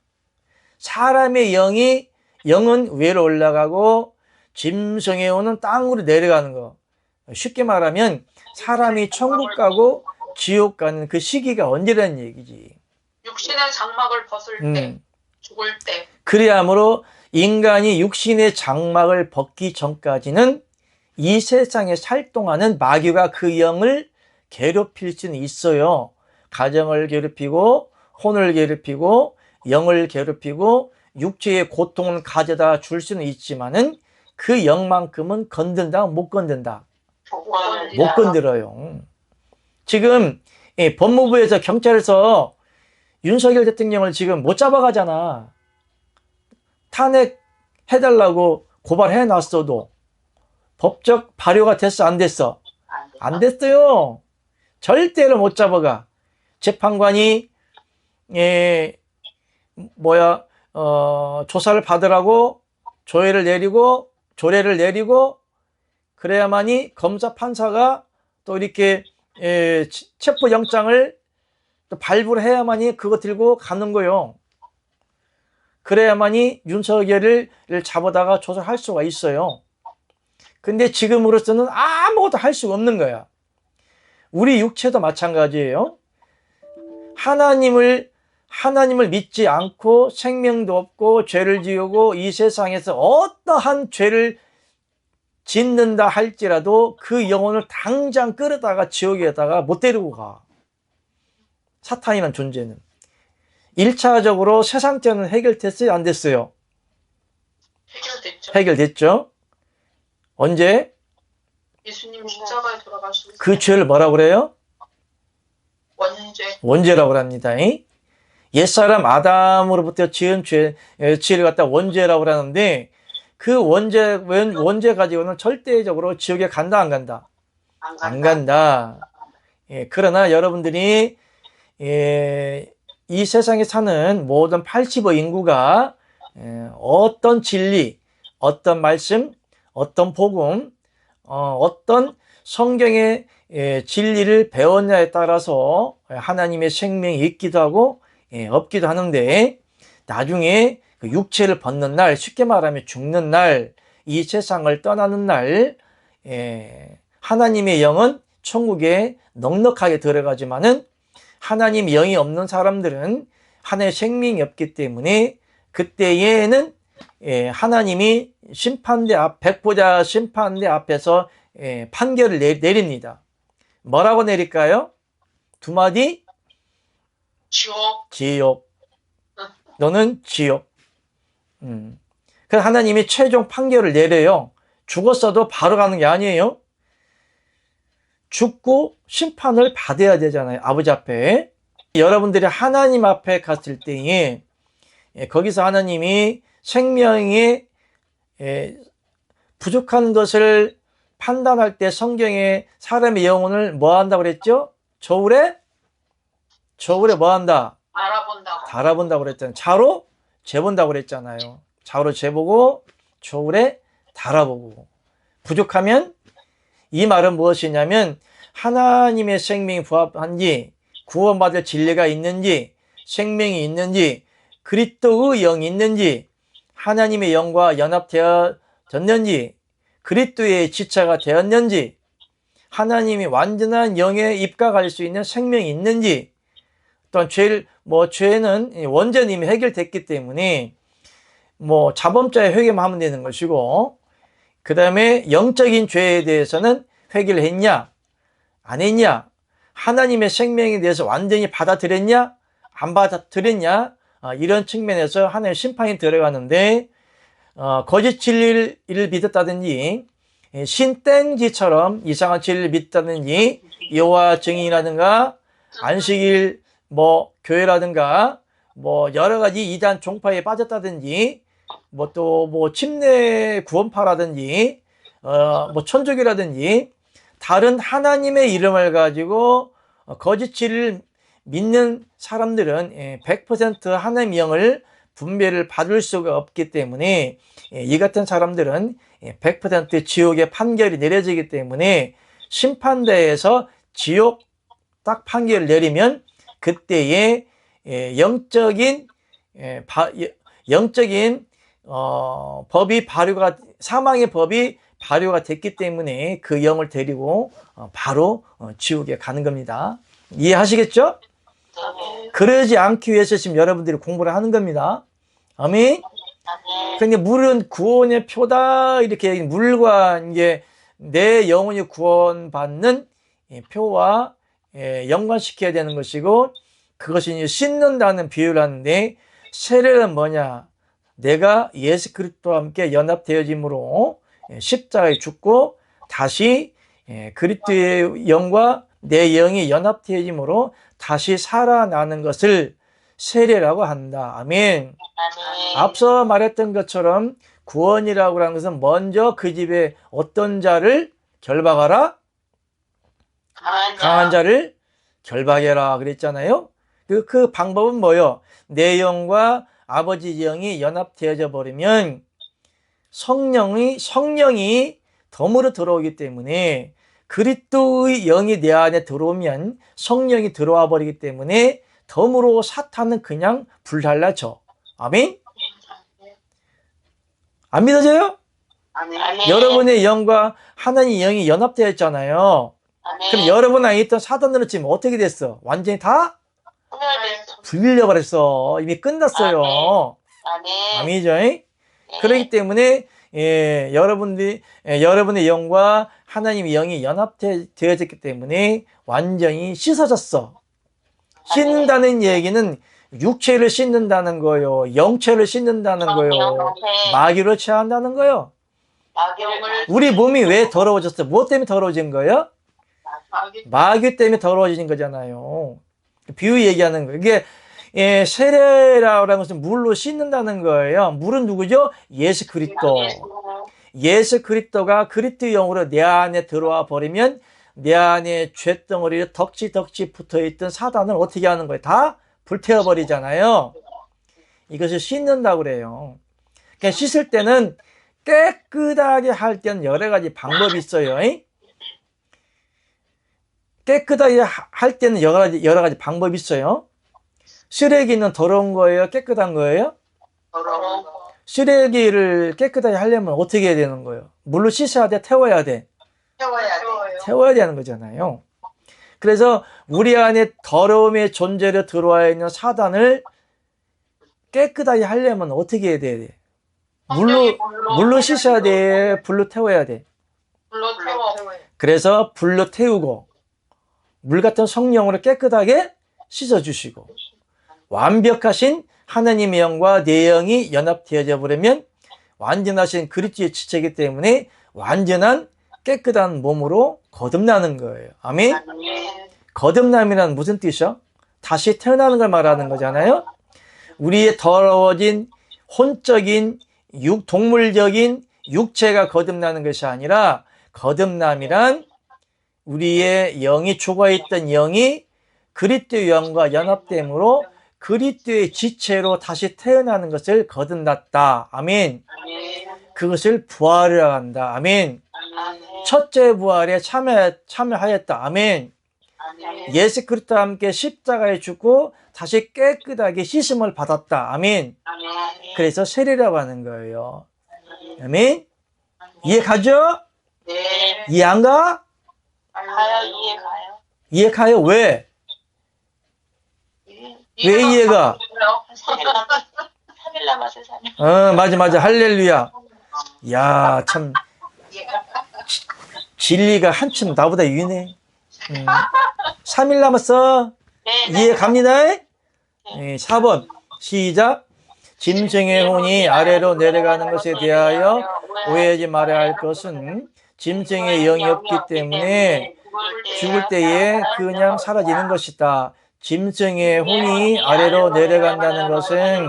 사람의 영은 위로 올라가고 짐승의 혼은 땅으로 내려가는 거. 쉽게 말하면 사람이 천국 가고 지옥 가는 그 시기가 언제라는 얘기지. 육신의 장막을 벗을 때, 죽을 때. 그리하므로 인간이 육신의 장막을 벗기 전까지는 이 세상에 살 동안은 마귀가 그 영을 괴롭힐 수는 있어요. 가정을 괴롭히고 혼을 괴롭히고 영을 괴롭히고 육체의 고통을 가져다 줄 수는 있지만은 그 영만큼은 건든다, 못 건든다? 못 건드려요. 지금 법무부에서 경찰에서 윤석열 대통령을 지금 못 잡아가잖아. 탄핵해달라고 고발해놨어도 법적 발효가 됐어, 안 됐어? 안 됐어요. 절대로 못 잡아가. 재판관이 조사를 받으라고 조례를 내리고 그래야만이 검사 판사가 또 이렇게 체포영장을 또 발부를 해야만이 그거 들고 가는 거요. 그래야만이 윤석열을 잡아다가 조사할 수가 있어요. 근데 지금으로서는 아무것도 할 수가 없는 거야. 우리 육체도 마찬가지예요. 하나님을 믿지 않고 생명도 없고 죄를 지우고 이 세상에서 어떠한 죄를 짓는다 할지라도 그 영혼을 당장 끌어다가 지옥에다가 못 데리고 가. 사탄이라는 존재는. 1차적으로 세상죄는 해결됐어요? 안 됐어요? 해결됐죠. 해결됐죠? 언제? 예수님 십자가에 돌아가시고 그 죄를 뭐라고 그래요? 원죄라고 합니다. 옛사람 아담으로부터 지은 죄를 갖다 원죄라고 하는데 그 원죄 가지고는 절대적으로 지옥에 간다, 안 간다? 안 간다. 그러나 여러분들이 이 세상에 사는 모든 80억 인구가 어떤 진리, 어떤 말씀, 어떤 복음, 어떤 성경의 진리를 배웠냐에 따라서 하나님의 생명이 있기도 하고 없기도 하는데, 나중에 그 육체를 벗는 날, 쉽게 말하면 죽는 날, 이 세상을 떠나는 날, 하나님의 영은 천국에 넉넉하게 들어가지만은 하나님의 영이 없는 사람들은 하나님의 생명이 없기 때문에 그때에는 하나님이 백보자 심판대 앞에서 판결을 내립니다. 뭐라고 내릴까요? 두 마디? 지옥. 지옥. 너는 지옥. 그래서 하나님이 최종 판결을 내려요. 죽었어도 바로 가는 게 아니에요. 죽고 심판을 받아야 되잖아요. 아버지 앞에. 여러분들이 하나님 앞에 갔을 때에 거기서 하나님이 생명에 부족한 것을 판단할 때 성경에 사람의 영혼을 뭐 한다고 그랬죠? 저울에 뭐 한다? 알아본다고. 달아본다고 그랬잖아요. 자로 재본다고 그랬잖아요. 자로 재보고 저울에 달아보고. 부족하면, 이 말은 무엇이냐면 하나님의 생명이 부합한지, 구원받을 진리가 있는지, 생명이 있는지, 그리스도의 영이 있는지, 하나님의 영과 연합되어졌는지, 그리스도의 지체가 되었는지, 하나님이 완전한 영에 입각할 수 있는 생명이 있는지, 또한 죄는 원전이 이미 해결됐기 때문에 자범죄 회개만 하면 되는 것이고, 그 다음에 영적인 죄에 대해서는 회개를 했냐 안 했냐, 하나님의 생명에 대해서 완전히 받아들였냐 안 받아들였냐, 이런 측면에서 하나님의 심판이 들어가는데, 거짓 진리를 믿었다든지 신땡지처럼 이상한 진리를 믿다든지, 여호와 증인이라든가 안식일 교회라든가 여러 가지 이단 종파에 빠졌다든지, 침례 구원파라든지 천주교라든지 다른 하나님의 이름을 가지고 거짓 진리를 믿는 사람들은 100% 하나님의 영을 분별을 받을 수가 없기 때문에, 이 같은 사람들은 100% 지옥의 판결이 내려지기 때문에, 심판대에서 지옥 딱 판결을 내리면 그때에 영적인 법이 발효가, 사망의 법이 발효가 됐기 때문에 그 영을 데리고 바로 지옥에 가는 겁니다. 이해하시겠죠? 그러지 않기 위해서 지금 여러분들이 공부를 하는 겁니다. 아멘. 근데 물은 구원의 표다, 이렇게 물과 이제 내 영혼이 구원받는 표와 연관시켜야 되는 것이고, 그것이 이제 씻는다는 비유를 하는데, 세례는 뭐냐? 내가 예수 그리스도와 함께 연합되어짐으로 십자가에 죽고 다시 그리스도의 영과 내 영이 연합되어짐으로 다시 살아나는 것을 세례라고 한다. 아멘. 앞서 말했던 것처럼 구원이라고 하는 것은 먼저 그 집에 어떤 자를 결박하라? 강한 자를 결박해라 그랬잖아요. 그 방법은 뭐요? 내 영과 아버지 영이 연합되어져 버리면 성령이 덤으로 들어오기 때문에, 그리스도의 영이 내 안에 들어오면 성령이 들어와 버리기 때문에 덤으로 사탄은 그냥 불살라져. 아멘? 안 믿어져요? 아멘. 여러분의 영과 하나님의 영이 연합되었잖아요. 그럼 여러분 안에 있던 사단들은 지금 어떻게 됐어? 완전히 다 불려버렸어. 이미 끝났어요. 아멘이죠? 그렇기 때문에 여러분의 영과 하나님의 영이 연합되어졌기 때문에 완전히 씻어졌어. 씻는다는 얘기는 육체를 씻는다는 거요, 영체를 씻는다는 거요, 마귀로 취한다는 거요. 우리 몸이 왜 더러워졌어? 무엇 때문에 더러워진 거예요? 마귀 때문에 더러워진 거잖아요. 비유 얘기하는 거예요. 이게 세례라고 하는 것은 물로 씻는다는 거예요. 물은 누구죠? 예수 그리스도. 예수 그리스도가 그리스도 영으로 내 안에 들어와 버리면 내 안에 죄덩어리에 덕지 붙어있던 사단을 어떻게 하는 거예요? 다 불태워버리잖아요. 이것을 씻는다고 그래요. 그러니까 씻을 때는 깨끗하게 할 때는 여러 가지 방법이 있어요. 깨끗하게 할 때는 여러 가지 방법이 있어요. 쓰레기는 더러운 거예요? 깨끗한 거예요? 더러운 거. 쓰레기를 깨끗하게 하려면 어떻게 해야 되는 거예요? 물로 씻어야 돼? 태워야 돼? 태워야 돼. 태워야 되는 거잖아요. 그래서 우리 안에 더러움의 존재로 들어와 있는 사단을 깨끗하게 하려면 어떻게 해야 돼? 물로 씻어야 돼? 불로 태워야 돼? 불로 태워. 그래서 불로 태우고 물 같은 성령으로 깨끗하게 씻어주시고 완벽하신 하나님의 영과 내 영이 연합되어져 버리면 완전하신 그리스도의 지체이기 때문에 완전한 깨끗한 몸으로 거듭나는 거예요. 아멘. 아멘. 거듭남이란 무슨 뜻이요? 다시 태어나는 걸 말하는 거잖아요. 우리의 더러워진 혼적인 동물적인 육체가 거듭나는 것이 아니라 거듭남이란 우리의 영이 죽어있던 영이 그리스도의 영과 연합됨으로 그리스도의 지체로 다시 태어나는 것을 거듭났다. 아멘. 아멘. 그것을 부활이라고 한다. 아멘. 아멘. 첫째 부활에 참여하였다. 아멘. 아멘. 예수 그리스도와 함께 십자가에 죽고 다시 깨끗하게 씻음을 받았다. 아멘. 아멘. 그래서 세례라고 하는 거예요. 아멘. 이해 가죠? 네. 이해 안 가? 가요. 이해 가요. 이해 가요? 왜? 왜 이해가? 3일 남았어요. 3일. 맞아. 할렐루야. 야, 참 진리가 한참 나보다 유네. 3일 남았어. 네. 이해 갑니다. 4번 시작. 짐승의 혼이 아래로 내려가는 것에 대하여 오해하지 말아야 할 것은 짐승의 영이 없기 때문에 죽을 때에 그냥 사라지는 것이다. 짐승의 혼이 아래로 내려간다는 것은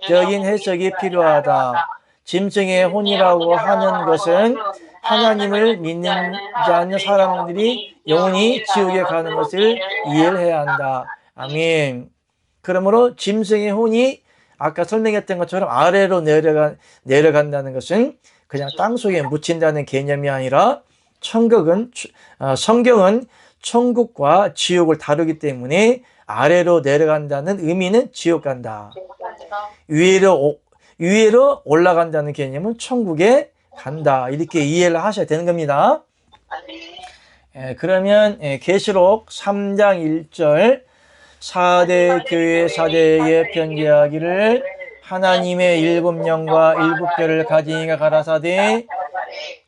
적인 해석이 필요하다. 짐승의 혼이라고 하는 것은 하나님을 믿지 않는 사람들이 영원히 지옥에 가는 것을 이해를 해야 한다. 아멘. 그러므로 짐승의 혼이 아까 설명했던 것처럼 아래로 내려간다는 것은 그냥 땅속에 묻힌다는 개념이 아니라 성경은 천국과 지옥을 다루기 때문에 아래로 내려간다는 의미는 지옥 간다. 위로 올라간다는 개념은 천국에 간다. 이렇게 이해를 하셔야 되는 겁니다. 그러면 계시록 3장 1절 4대 교회 사대에게 편지하기를 하나님의 일곱 영과 일곱 별을 가진 이가 가라사대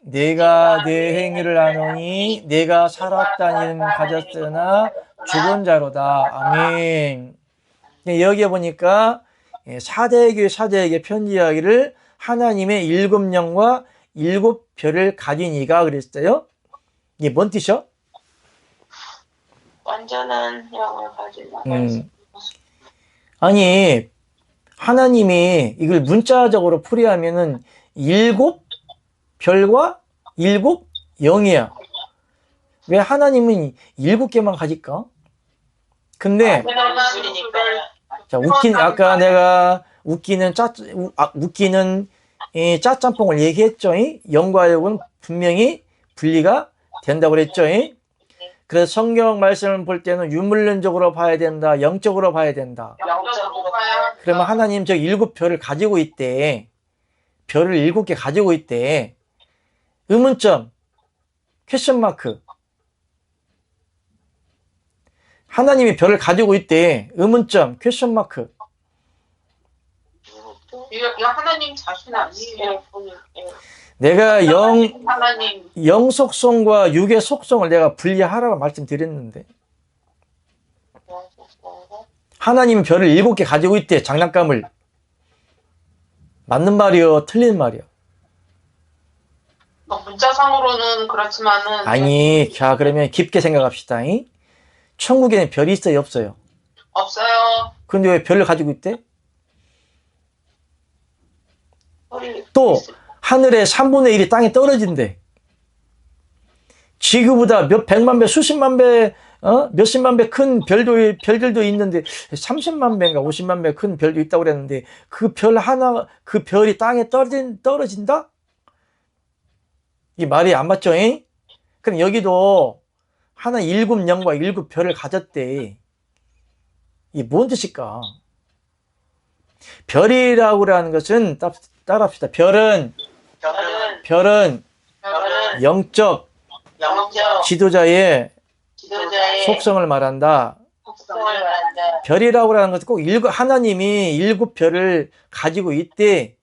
내가 내 행위를 아노니 내가 살았다니는 가졌으나 죽은 자로다. 아멘. 여기에 보니까 사대 교회 사대에게 편지하기를 하나님의 일곱 영과 일곱 별을 가진 이가 그랬어요. 이게 뭔 뜻이요? 완전한 영을 가진 아니 하나님이 이걸 문자적으로 풀이하면은 일곱 별과 일곱 영이야. 왜 하나님은 일곱 개만 가질까? 근데 자 아까 내가 웃기는 이 짜짬뽕을 얘기했죠. 영과 육은 분명히 분리가 된다고 그랬죠. 그래서 성경 말씀을 볼 때는 유물론적으로 봐야 된다. 영적으로 봐야 된다. 그러면 하나님 저 일곱 별을 가지고 있대. 별을 일곱 개 가지고 있대. 의문점, 퀘션 마크. 하나님이 별을 가지고 있대. 의문점, 퀘션 마크. 이거 하나님 자신 아니에요. 내가 하나님. 영 속성과 육의 속성을 내가 분리하라고 말씀드렸는데 하나님은 별을 일곱 개 가지고 있대. 장난감을. 맞는 말이요? 틀린 말이요? 문자상으로는 그렇지만은 아니, 자 그러면 깊게 생각합시다. 천국에는 별이 있어요? 없어요? 없어요. 근데 왜 별을 가지고 있대? 또 하늘의 3분의 1이 땅에 떨어진대. 지구보다 몇 백만 배, 수십만 배, 몇십만 배 큰 별들도 있는데 30만 배인가 50만 배 큰 별도 있다고 그랬는데 그 별이 땅에 떨어진다? 이 말이 안 맞죠? 그럼 여기도 하나 일곱 영과 일곱 별을 가졌대. 이게 뭔 뜻일까? 별이라고 하는 것은 따라합시다. 별은 별은 영적 영적 지도자의 지도자의 속성을 말한다. 속성을 말한다. 별이라고 하는 것은 꼭 하나님이 일곱 별을 가지고 있대.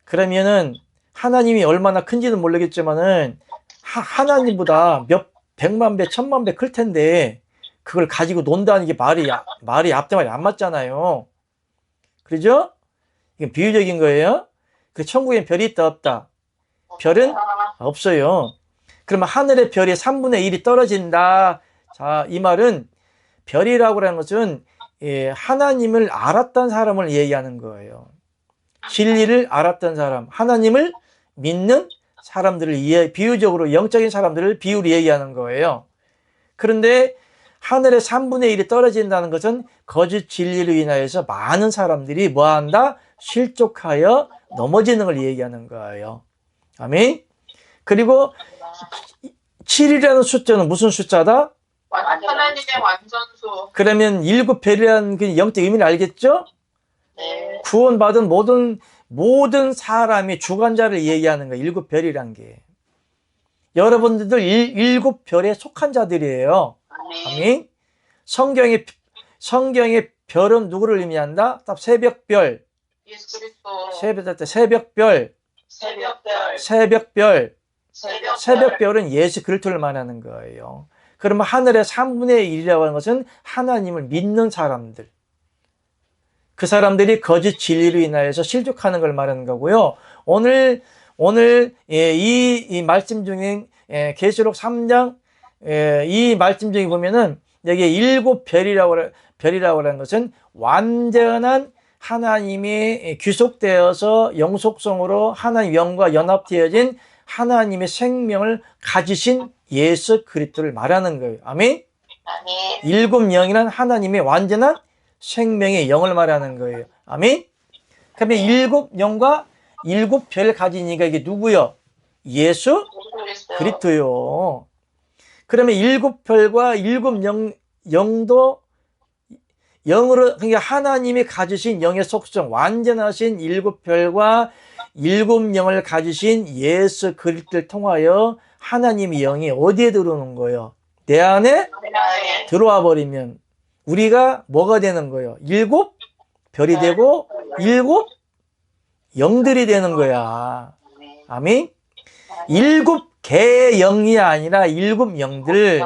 그러면은 하나님이 얼마나 큰지는 모르겠지만은 하나님보다 몇 백만 배, 천만 배 클 텐데 그걸 가지고 논다는 게 말이 앞뒤말이 안 맞잖아요. 그러죠? 이건 비유적인 거예요. 그 천국에 별이 있다 없다? 별은 없어요. 그러면 하늘의 별이 3분의 1이 떨어진다. 자, 이 말은 별이라고 하는 것은 하나님을 알았던 사람을 얘기하는 거예요. 진리를 알았던 사람, 하나님을 믿는 사람들을 비유적으로 영적인 사람들을 비유로 얘기하는 거예요. 그런데 하늘의 3분의 1이 떨어진다는 것은 거짓 진리로 인하여서 많은 사람들이 뭐한다? 실족하여 넘어지는 걸 얘기하는 거예요. 아멘. 그리고 7이라는 숫자는 무슨 숫자다? 하나님의 완전수. 그러면 일곱 별이라는 그 영적 의미를 알겠죠? 네. 구원받은 모든 사람이 주관자를 얘기하는 거예요. 일곱 별이란 게. 여러분들 일곱 별에 속한 자들이에요. 아멘. 성경의 별은 누구를 의미한다? 딱 새벽별. 예수 그리스도. 새벽별. 새벽별 새벽별은 예수 그리스도를 말하는 거예요. 그러면 하늘의 3분의 1이라고 하는 것은 하나님을 믿는 사람들. 그 사람들이 거짓 진리로 인하여서 실족하는 걸 말하는 거고요. 오늘 이 말씀 중에 계시록 3장 이 말씀 중에 보면은 여기 일곱 별이라고 하는 것은 완전한 하나님이 귀속되어서 영속성으로 하나님 영과 연합되어진 하나님의 생명을 가지신 예수 그리스도를 말하는 거예요. 아멘. 아멘. 일곱 영이란 하나님의 완전한 생명의 영을 말하는 거예요. 아멘. 그러면 일곱 영과 일곱 별을 가진 이가 이게 누구요? 예수 그리스도요. 그러면 일곱 별과 일곱 영도 영으로, 그러니까 하나님이 가지신 영의 속성, 완전하신 일곱 별과 일곱 영을 가지신 예수 그리스도를 통하여 하나님의 영이 어디에 들어오는 거예요? 내 안에 들어와 버리면 우리가 뭐가 되는 거예요? 일곱 별이 되고 일곱 영들이 되는 거야. 아멘. 일곱 개의 영이 아니라 일곱 영들.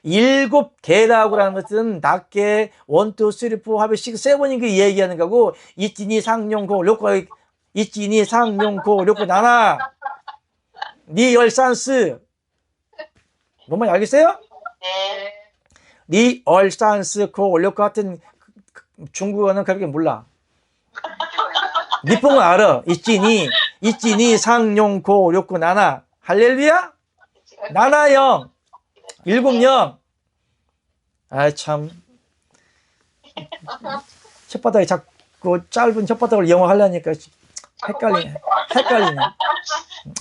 일곱 개라고 하는 것은 낮게 1, 2, 3, 4, 5, 6, 7인 그 얘기하는 거고 1, 2, 3, 4, 5, 6, 1, 2, 3, 4, 5, 6, 나나 니 얼산스 뭔 말인지 알겠어요? 네. 니 얼산스 코 올려코 같은 중국어는 그렇게 몰라. 니뽕은 알아. 있지니 상용코 올려코 나나 할렐루야 나나영 일곱 영. 아이 참 혓바닥에 자꾸 짧은 혓바닥을 영어 하려니까 헷갈리네.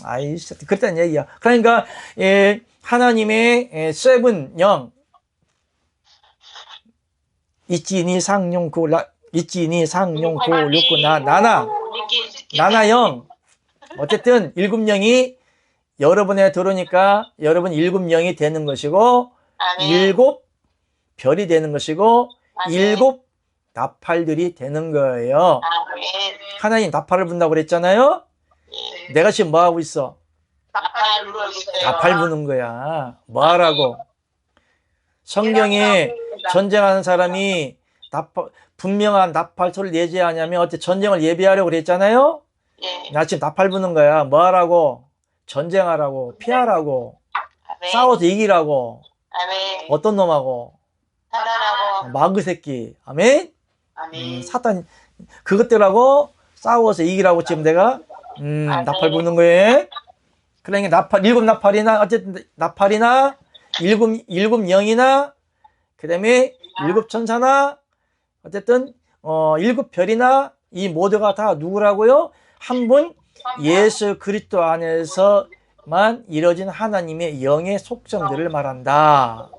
아이 그랬다는 얘기야. 그러니까 하나님의 세븐 영 있지니 상용코 류코 나나 영. 어쨌든 일곱 영이 여러분에 들어오니까 여러분 일곱 영이 되는 것이고 일곱 별이 되는 것이고 일곱 나팔들이 되는 거예요. 하나님 나팔을 분다고 그랬잖아요. 내가 지금 뭐 하고 있어? 나팔 부는 거야. 뭐 하라고? 성경에 전쟁하는 사람이 분명한 나팔 소리를 내지 않으면 어때 전쟁을 예비하려고 그랬잖아요. 나 지금 나팔 부는 거야. 뭐 하라고? 전쟁하라고, 피하라고, 싸워서 이기라고. 어떤 놈하고? 마귀 새끼. 아멘? 사탄, 그것들하고 싸워서 이기라고 지금 내가, 나팔 부는 거예요. 그러니까 일곱 나팔이나, 어쨌든 나팔이나, 일곱 영이나, 그 다음에 일곱 천사나, 어쨌든, 일곱 별이나, 이 모두가 다 누구라고요? 한 분, 예수 그리스도 안에서 이뤄진 하나님의 영의 속성들을 말한다.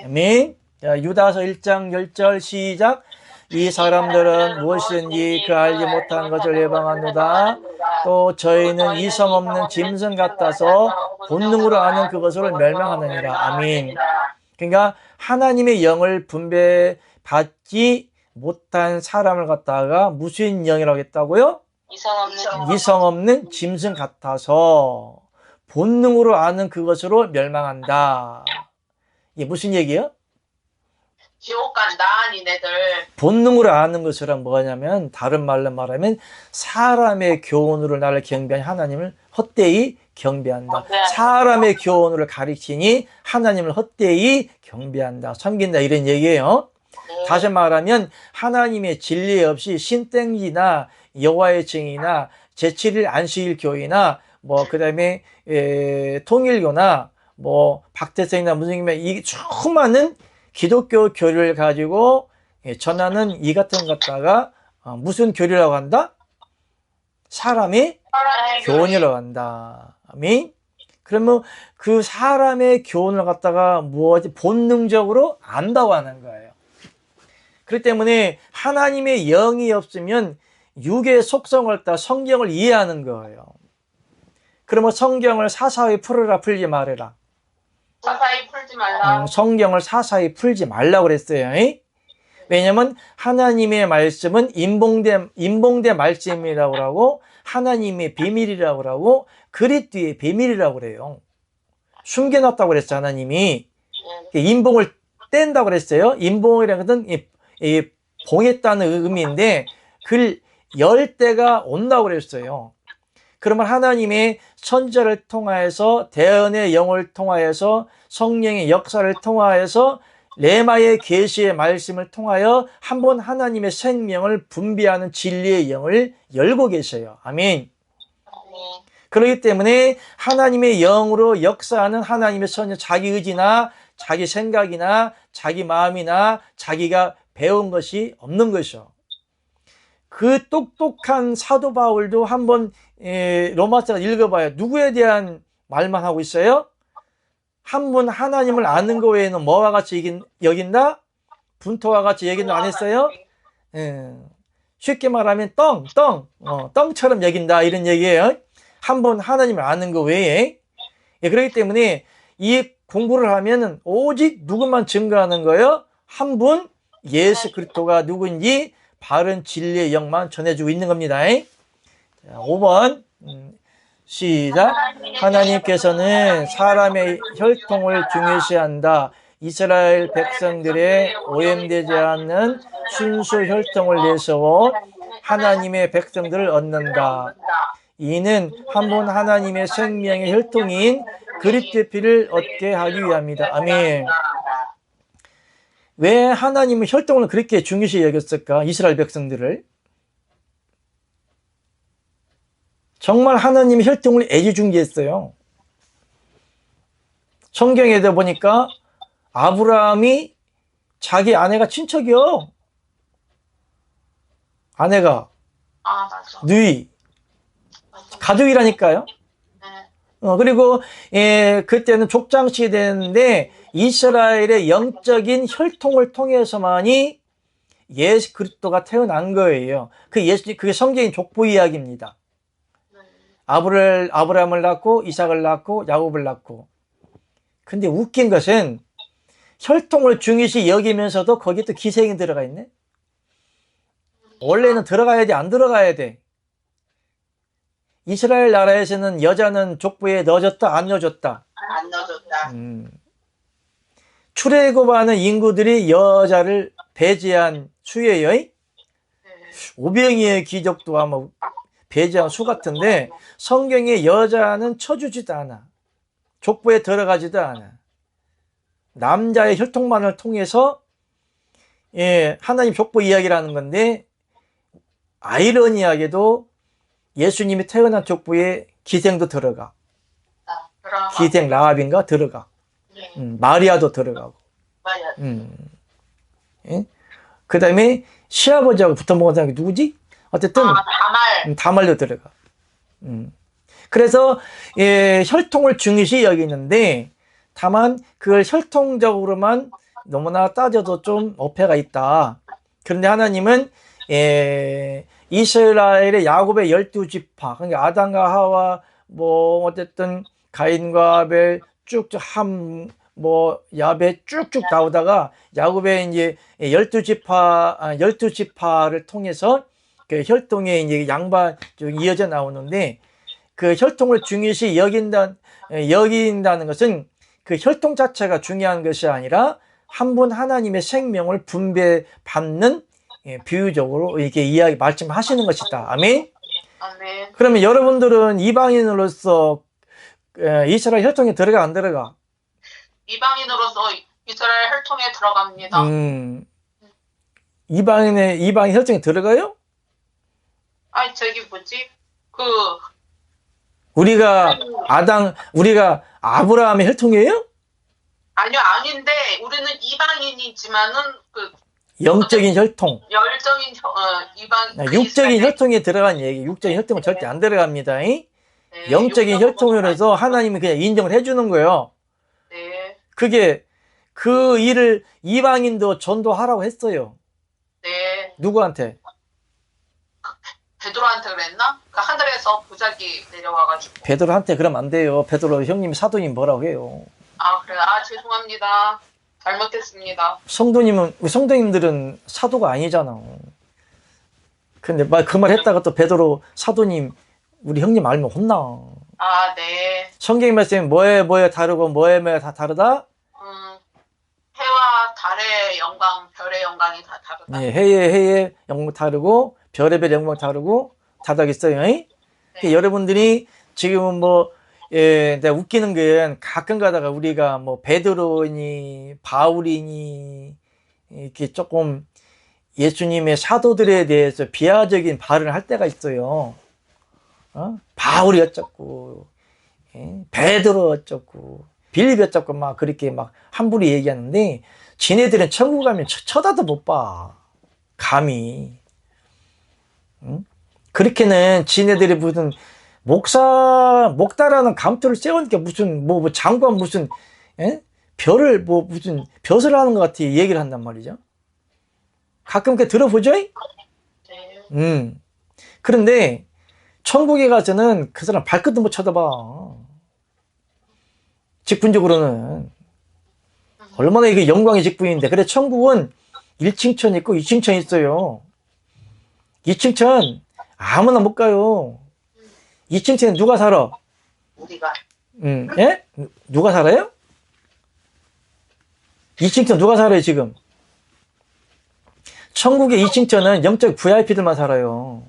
아멘. 자, 유다서 1장 10절 시작. 이 사람들은 무엇이든지 그 알지 못한 것을 예방하노다. 또 저희는 이성 없는 짐승 같아서 본능으로 아는 그것을 멸망하느니라. 아멘. 그러니까 하나님의 영을 분배받지 못한 사람을 갖다가 무슨 영이라고 했다고요? 이성 없는 짐승 같아서 본능으로 아는 그것으로 멸망한다. 이게 무슨 얘기예요? 지옥 간다, 니네들. 본능으로 아는 것이란 뭐냐면 다른 말로 말하면 사람의 교훈으로 나를 경배한 하나님을 헛되이 경배한다. 사람의 교훈으로 가르치니 하나님을 헛되이 경배한다. 섬긴다 이런 얘기예요. 다시 말하면 하나님의 진리 없이 신땡지나 여호와의 증이나 제7일 안식일 교회나 그다음에 통일교나 박대성이나 무슨 이 수많은 기독교 교리를 가지고 전하는 이 같은 것 갖다가 무슨 교리라고 한다? 사람의 교훈이라고 한다. 아멘. 그러면 그 사람의 교훈을 갖다가 본능적으로 안다고 하는 거예요. 그렇기 때문에 하나님의 영이 없으면 육의 속성을 따라 성경을 이해하는 거예요. 그러면 성경을 사사히 풀어라, 풀지 말아라. 사사히 풀지 말라. 성경을 사사히 풀지 말라고 그랬어요. 왜냐면 하나님의 말씀은 인봉된 말씀이라고 하고 하나님의 비밀이라고 하고 그리스도의 비밀이라고 그래요. 숨겨놨다고 그랬어요. 하나님이 인봉을 뗀다고 그랬어요. 인봉이라는 것은 봉했다는 의미인데 그걸 열 때가 온다고 그랬어요. 그러면 하나님의 선지자를 통하여서 대언의 영을 통하여서 성령의 역사를 통하여서 레마의 계시의 말씀을 통하여 한번 하나님의 생명을 분비하는 진리의 영을 열고 계셔요. 아멘. 그렇기 때문에 하나님의 영으로 역사하는 하나님의 선지, 자기 의지나 자기 생각이나 자기 마음이나 자기가 배운 것이 없는 것이요. 그 똑똑한 사도 바울도 한번 로마서 읽어봐요. 누구에 대한 말만 하고 있어요? 한 분 하나님을 아는 거 외에는 뭐와 같이 여긴다? 분토와 같이 여긴다 안 했어요? 쉽게 말하면 똥처럼 여긴다 이런 얘기예요. 한 번 하나님을 아는 거 외에. 그렇기 때문에 이 공부를 하면은 오직 누구만 증거하는 거예요? 한 분 예수 그리스도가 누구인지 바른 진리의 영만 전해주고 있는 겁니다. 자, 5번 시작. 하나님께서는 사람의 혈통을 중요시한다. 이스라엘 백성들의 오염되지 않는 순수 혈통을 내세워 하나님의 백성들을 얻는다. 이는 한 번 하나님의 생명의 혈통인 그리스도의 피를 얻게 하기 위함이다. 아멘. 왜 하나님은 혈통을 그렇게 중요시 여겼을까? 이스라엘 백성들을. 정말 하나님의 혈통을 애지중지했어요. 성경에도 보니까 아브라함이 자기 아내가 친척이요. 아내가 맞아. 누이 가족이라니까요. 그리고 그때는 족장식이 되는데 이스라엘의 영적인 혈통을 통해서만이 예수 그리스도가 태어난 거예요. 그게 성경의 족보 이야기입니다. 아브라함을 낳고 이삭을 낳고 야곱을 낳고. 근데 웃긴 것은 혈통을 중요시 여기면서도 거기에 또 기생이 들어가 있네. 원래는 들어가야 돼, 안 들어가야 돼. 이스라엘 나라에서는 여자는 족보에 넣어줬다, 안 넣어줬다? 안 넣어줬다. 출애굽하는 인구들이 여자를 배제한 수예요. 오병이의 기적도 아마 배제한 수 같은데 성경에 여자는 쳐주지도 않아. 족보에 들어가지도 않아. 남자의 혈통만을 통해서 하나님 족보 이야기라는 건데 아이러니하게도 예수님이 태어난 족보에 기생도 들어가. 기생 라합인가 들어가. 마리아도 들어가고. 맞아. 그 다음에 시아버지하고 붙어 먹은 사람이 누구지? 어쨌든 다말. 다말도 들어가. 그래서 혈통을 중요시 여기는데 다만 그걸 혈통적으로만 너무나 따져도 좀 어폐가 있다. 그런데 하나님은 이스라엘의 야곱의 12지파, 그러니까 아담과 하와, 뭐 어쨌든 가인과 아벨 쭉쭉 야벳 쭉쭉 나오다가 야곱의 이제 12지파를 통해서 그 혈통의 이제 양반 쭉 이어져 나오는데, 그 혈통을 중요시 여긴다는 것은 그 혈통 자체가 중요한 것이 아니라 한 분 하나님의 생명을 분배받는, 비유적으로 이렇게 말씀하시는 것이다. 아멘. 아멘. 그러면 여러분들은 이방인으로서 이스라엘 혈통에 들어가 안 들어가? 이방인으로서 이스라엘 혈통에 들어갑니다. 이방인 혈통에 들어가요? 아니, 저기 뭐지? 우리가 아브라함의 혈통이에요? 아니요, 아닌데, 우리는 이방인이지만은, 영적인 혈통. 육적인 혈통에 들어간 얘기. 육적인 혈통은 절대 안 들어갑니다. 네, 영적인 혈통으로서 하나님이 그냥 인정을 해주는 거예요. 네, 그게 그 일을 이방인도 전도하라고 했어요. 네. 누구한테? 베드로한테 그랬나? 그 하늘에서 보자기 내려와가지고. 베드로한테 그러면 안 돼요. 베드로 형님 사도님 뭐라고 해요? 아, 그래요? 아, 죄송합니다. 잘못했습니다. 성도님들은 사도가 아니잖아. 근데 그 말 했다가 또 베드로 사도님, 우리 형님 알면 혼나. 아, 네. 성경의 말씀이 뭐에 다르고 뭐에 다 다르다? 해와 달의 영광, 별의 영광이 다 다르다. 네, 해의 영광 다르고 별의 영광 다르고 다르겠어요. 네. 여러분들이 지금은 내가 웃기는 게 가끔 가다가 우리가 베드로니 바울이니 이렇게 조금 예수님의 사도들에 대해서 비하적인 발언을 할 때가 있어요. 바울이 어쩌고, 베드로 어쩌고, 빌립이 어쩌고 막 그렇게 막 함부로 얘기하는데, 지네들은 천국 가면 쳐다도 못 봐. 감히. 그렇게는 지네들이 무슨 목다라는 감투를 세우니까 무슨 장관 무슨 별을 무슨 벼슬 하는 것 같아 얘기를 한단 말이죠. 가끔 그렇게 들어보죠? 네. 그런데 천국에 가서는 그 사람 발끝도 못 쳐다봐. 직분적으로는 얼마나 이게 영광의 직분인데. 그래 천국은 1층천 있고 2층천 있어요. 2층천 아무나 못 가요. 2층천에 누가 살아? 우리가. 예? 누가 살아요? 2층천 누가 살아요 지금? 천국의 2층천은 영적 VIP들만 살아요.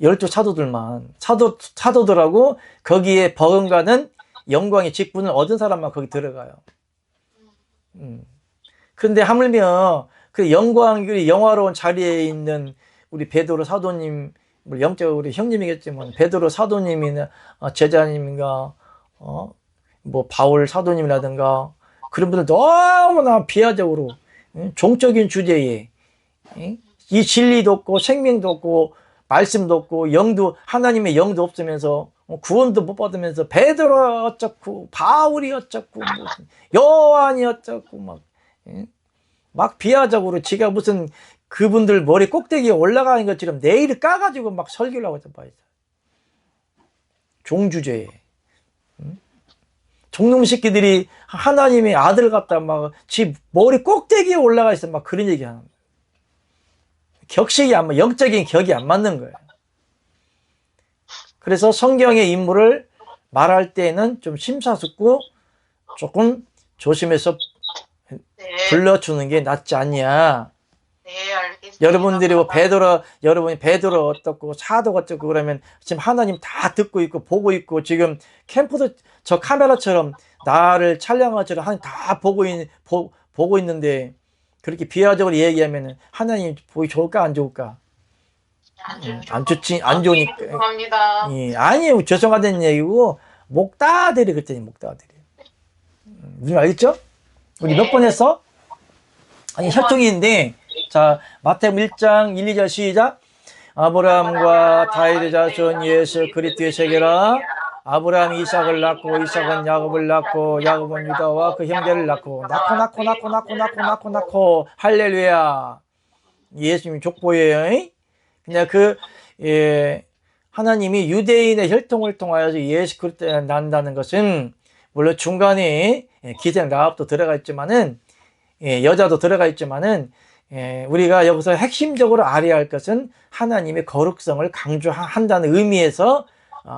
12사도들만. 사도들하고 거기에 버금가는 영광의 직분을 얻은 사람만 거기 들어가요. 그런데 하물며 그 영화로운 자리에 있는 우리 베드로 사도님, 영적 우리 형님이겠지만 베드로 사도님이나 제자님인가 바울 사도님이라든가 그런 분들 너무나 비하적으로 종적인 주제에 이 진리도 없고 생명도 없고 말씀도 없고 하나님의 영도 없으면서 구원도 못 받으면서 베드로 어쩌고 바울이 어쩌고 무슨 요한이 어쩌고 막 비하적으로 지가 무슨 그분들 머리 꼭대기에 올라가는 것처럼 내일을 까가지고 막 설교를 하고 있단 말이죠. 종주제에. 종놈 새끼들이 하나님의 아들 같다 막 지 머리 꼭대기에 올라가 있어 막 그런 얘기 하는 거예요. 격식이 영적인 격이 안 맞는 거예요. 그래서 성경의 인물을 말할 때는 좀 심사숙고 조금 조심해서 불러주는 게 낫지 않냐. 네, 알겠습니다. 여러분이 베드로 어떻고 사도가 어떻고 그러면 지금 하나님 다 듣고 있고 보고 있고 지금 캠프도 저 카메라처럼 나를 촬영한 것처럼 하나님 다 보고 있는데 그렇게 비하적으로 얘기하면 하나님 보기 좋을까 안 좋을까? 안 좋지, 안 좋으니까. 죄송합니다. 아니에요. 죄송하다는 얘기고 목다들이 그랬더니 목다들이. 무슨 알겠죠? 우리 몇 번 했어? 아니 혈통인데 자 마태복음 1장 1, 2절 시작. 아브라함과 다윗의 자손 예수 그리스도의 세계라. 아브라함이 이삭을 낳고 이삭은 야곱을 낳고 야곱은 유다와 그 형제를 낳고 낳고 할렐루야. 예수님 족보예요. 그냥 하나님이 유대인의 혈통을 통하여서 예수 그리스도를 낳는다는 것은 물론 중간에 기생 라합도 들어가 있지만은 여자도 들어가 있지만은 우리가 여기서 핵심적으로 알아야 할 것은 하나님의 거룩성을 강조한다는 의미에서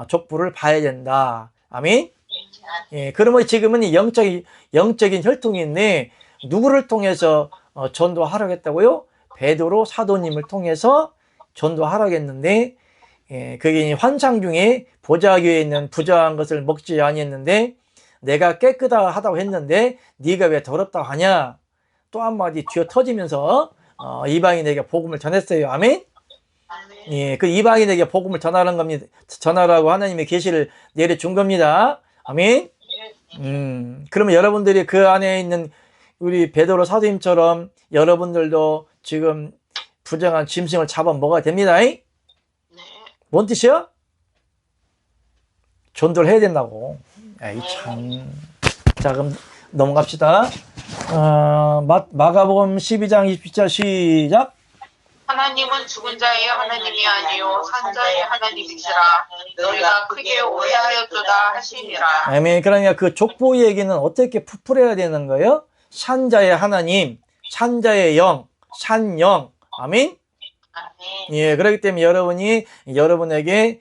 족보를 봐야 된다. 아멘. 그러면 지금은 영적인 혈통인데 누구를 통해서 전도하라고 했다고요? 베드로 사도님을 통해서 전도하라고 했는데 그게 환상 중에 보자기에 있는 부정한 것을 먹지 아니했는데 내가 깨끗하다고 했는데 네가 왜 더럽다고 하냐? 또 한마디 쥐어 터지면서 이방인에게 복음을 전했어요. 아멘. 그 이방인에게 복음을 전하는 겁니다. 전하라고 하나님의 계시를 내려준 겁니다. 아멘. 그러면 여러분들이 그 안에 있는 우리 베드로 사도님처럼 여러분들도 지금 부정한 짐승을 잡아 먹어야 됩니다. 네. 뭔 뜻이야? 전도를 해야 된다고. 에이 참. 자, 그럼 넘어갑시다. 마가복음 12장 27절 시작. 하나님은 죽은 자의 하나님이 아니요 산 자의 하나님이시라. 너희가 크게 오해하였도다 하시니라. 아멘. 그러니까 그 족보 얘기는 어떻게 풀어야 되는 거예요? 산자의 하나님, 산자의 영, 산영. 아멘. 예, 그렇기 때문에 여러분에게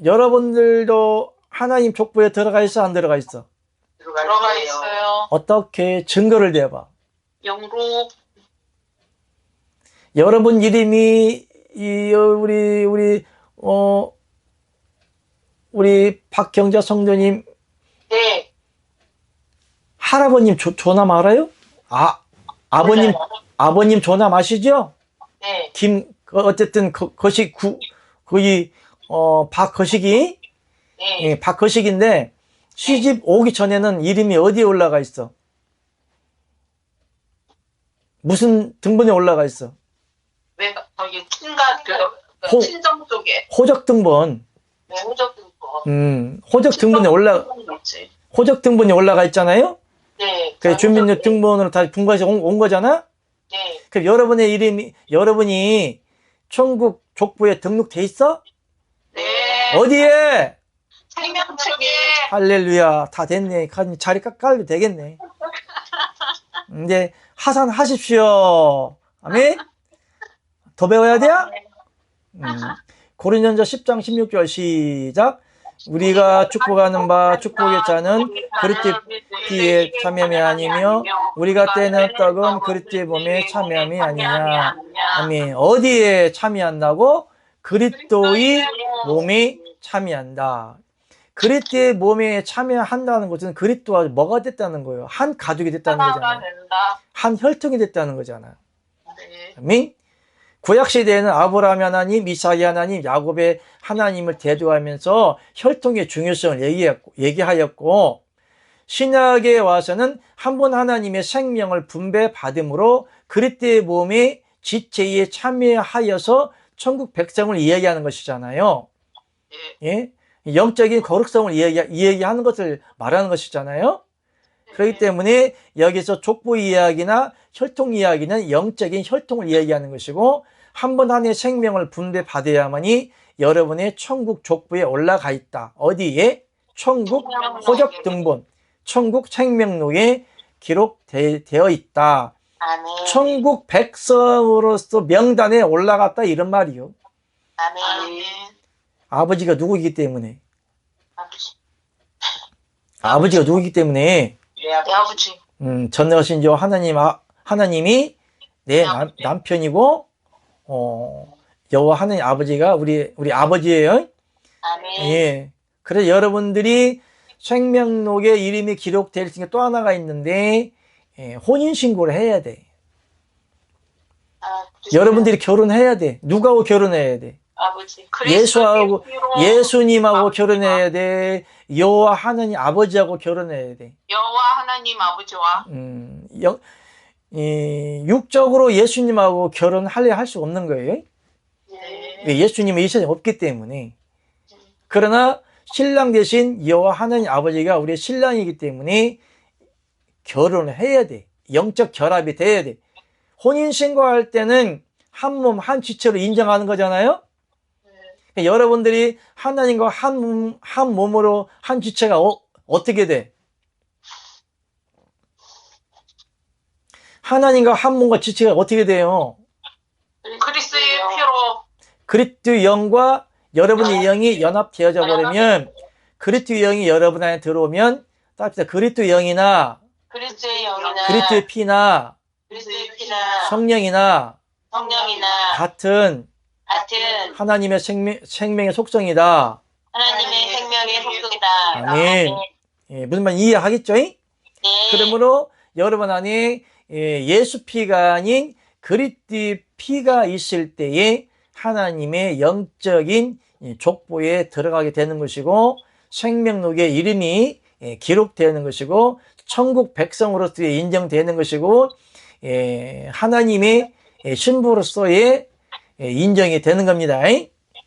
여러분들도 하나님 족보에 들어가 있어, 안 들어가 있어? 들어가 있어요. 어떻게 증거를 대봐? 영록. 여러분 이름이 우리 박경자 성도님 네. 할아버님 조남 알아요? 아버님 조남 아시죠? 네. 어쨌든 박거식이 네. 박거식인데 시집 오기 전에는 이름이 어디에 올라가 있어? 무슨 등본에 올라가 있어? 왜 거기 친가 친정 쪽에 호적 등본. 네. 호적 등본. 호적 등본에 올라가 있잖아요? 네. 그 주민등록 등본으로 다 분과해서 온 거잖아? 네. 그럼 여러분이 천국 족보에 등록돼 있어? 네. 어디에? 생명책에. 할렐루야. 다 됐네. 자리 깔도 되겠네. 이제 하산하십시오. 아멘? 더 배워야 돼요? 고린전서 10장 16절 시작. 우리가 축복하는 바 축복의 자는 그리스도의 피에 참여함이 아니며 우리가 떼는 떡은 그리스도의 몸에 참여함이 아니냐. 아멘. 어디에 참여한다고? 그리스도의 몸에 참여한다. 그리스도의 몸에 참여한다는 것은 그리스도와 뭐가 됐다는 거예요? 한 가족이 됐다는 거잖아요. 한 혈통이 됐다는 거잖아요. 아멘. 구약시대에는 아브라함 하나님, 이삭의 하나님, 야곱의 하나님을 대조하면서 혈통의 중요성을 얘기하였고 신약에 와서는 한 분 하나님의 생명을 분배받음으로 그리스도의 몸의 지체에 참여하여서 천국 백성을 이야기하는 것이잖아요. 예? 영적인 거룩성을 이야기하는 것을 말하는 것이잖아요. 그렇기 때문에 여기서 족보 이야기나 혈통 이야기는 영적인 혈통을 이야기하는 것이고 한 번 한 해 생명을 분배받아야만이 여러분의 천국 족보에 올라가 있다. 어디에? 천국 호적 등본, 천국 생명록에 기록되어 있다. 아멘. 천국 백성으로서 명단에 올라갔다 이런 말이요. 아멘. 아버지가 누구이기 때문에 아버지. 아버지가 누구이기 때문에 네, 아버지. 전능하신 저 하나님이 내 남편이고 여호와 하나님 아버지가 우리 아버지예요. 아멘. 예. 그래서 여러분들이 생명록에 이름이 기록되어 있는 게 또 하나가 있는데 혼인 신고를 해야 돼. 여러분들이 결혼해야 돼. 누구하고 결혼해야 돼? 아버지. 예수님하고 결혼해야 돼. 여호와 하나님 아버지하고 결혼해야 돼. 여호와 하나님 아버지와. 육적으로 예수님하고 결혼하려 할 수 없는 거예요. 왜? 예수님의 이 세상에 없기 때문에. 그러나 신랑 대신 여호와 하나님 아버지가 우리의 신랑이기 때문에 결혼을 해야 돼. 영적 결합이 돼야 돼. 혼인신고할 때는 한 몸, 한 지체로 인정하는 거잖아요? 그러니까 여러분들이 하나님과 한 몸으로 한 지체가 어떻게 돼? 하나님과 한 몸과 지체가 어떻게 돼요? 그리스도의 피로 그리스도의 영과 여러분의 영이 연합되어져 버리면, 그리스도의 영이 여러분 안에 들어오면, 따뜻해 그리스도의 영이나 그리스도의 영이나 그리스도의 피나 그리스도의 피나 성령이나 성령이나 같은 같은 하나님의 생명의 속성이다. 하나님의 생명의 속성이다. 아멘. 예, 무슨 말 이해하겠죠? 네. 그러므로 여러분 안에 예수 피가 아닌 그리스도의 피가 있을 때에 하나님의 영적인 족보에 들어가게 되는 것이고, 생명록에 이름이 기록되는 것이고, 천국 백성으로서 인정되는 것이고, 하나님의 신부로서의 인정이 되는 겁니다.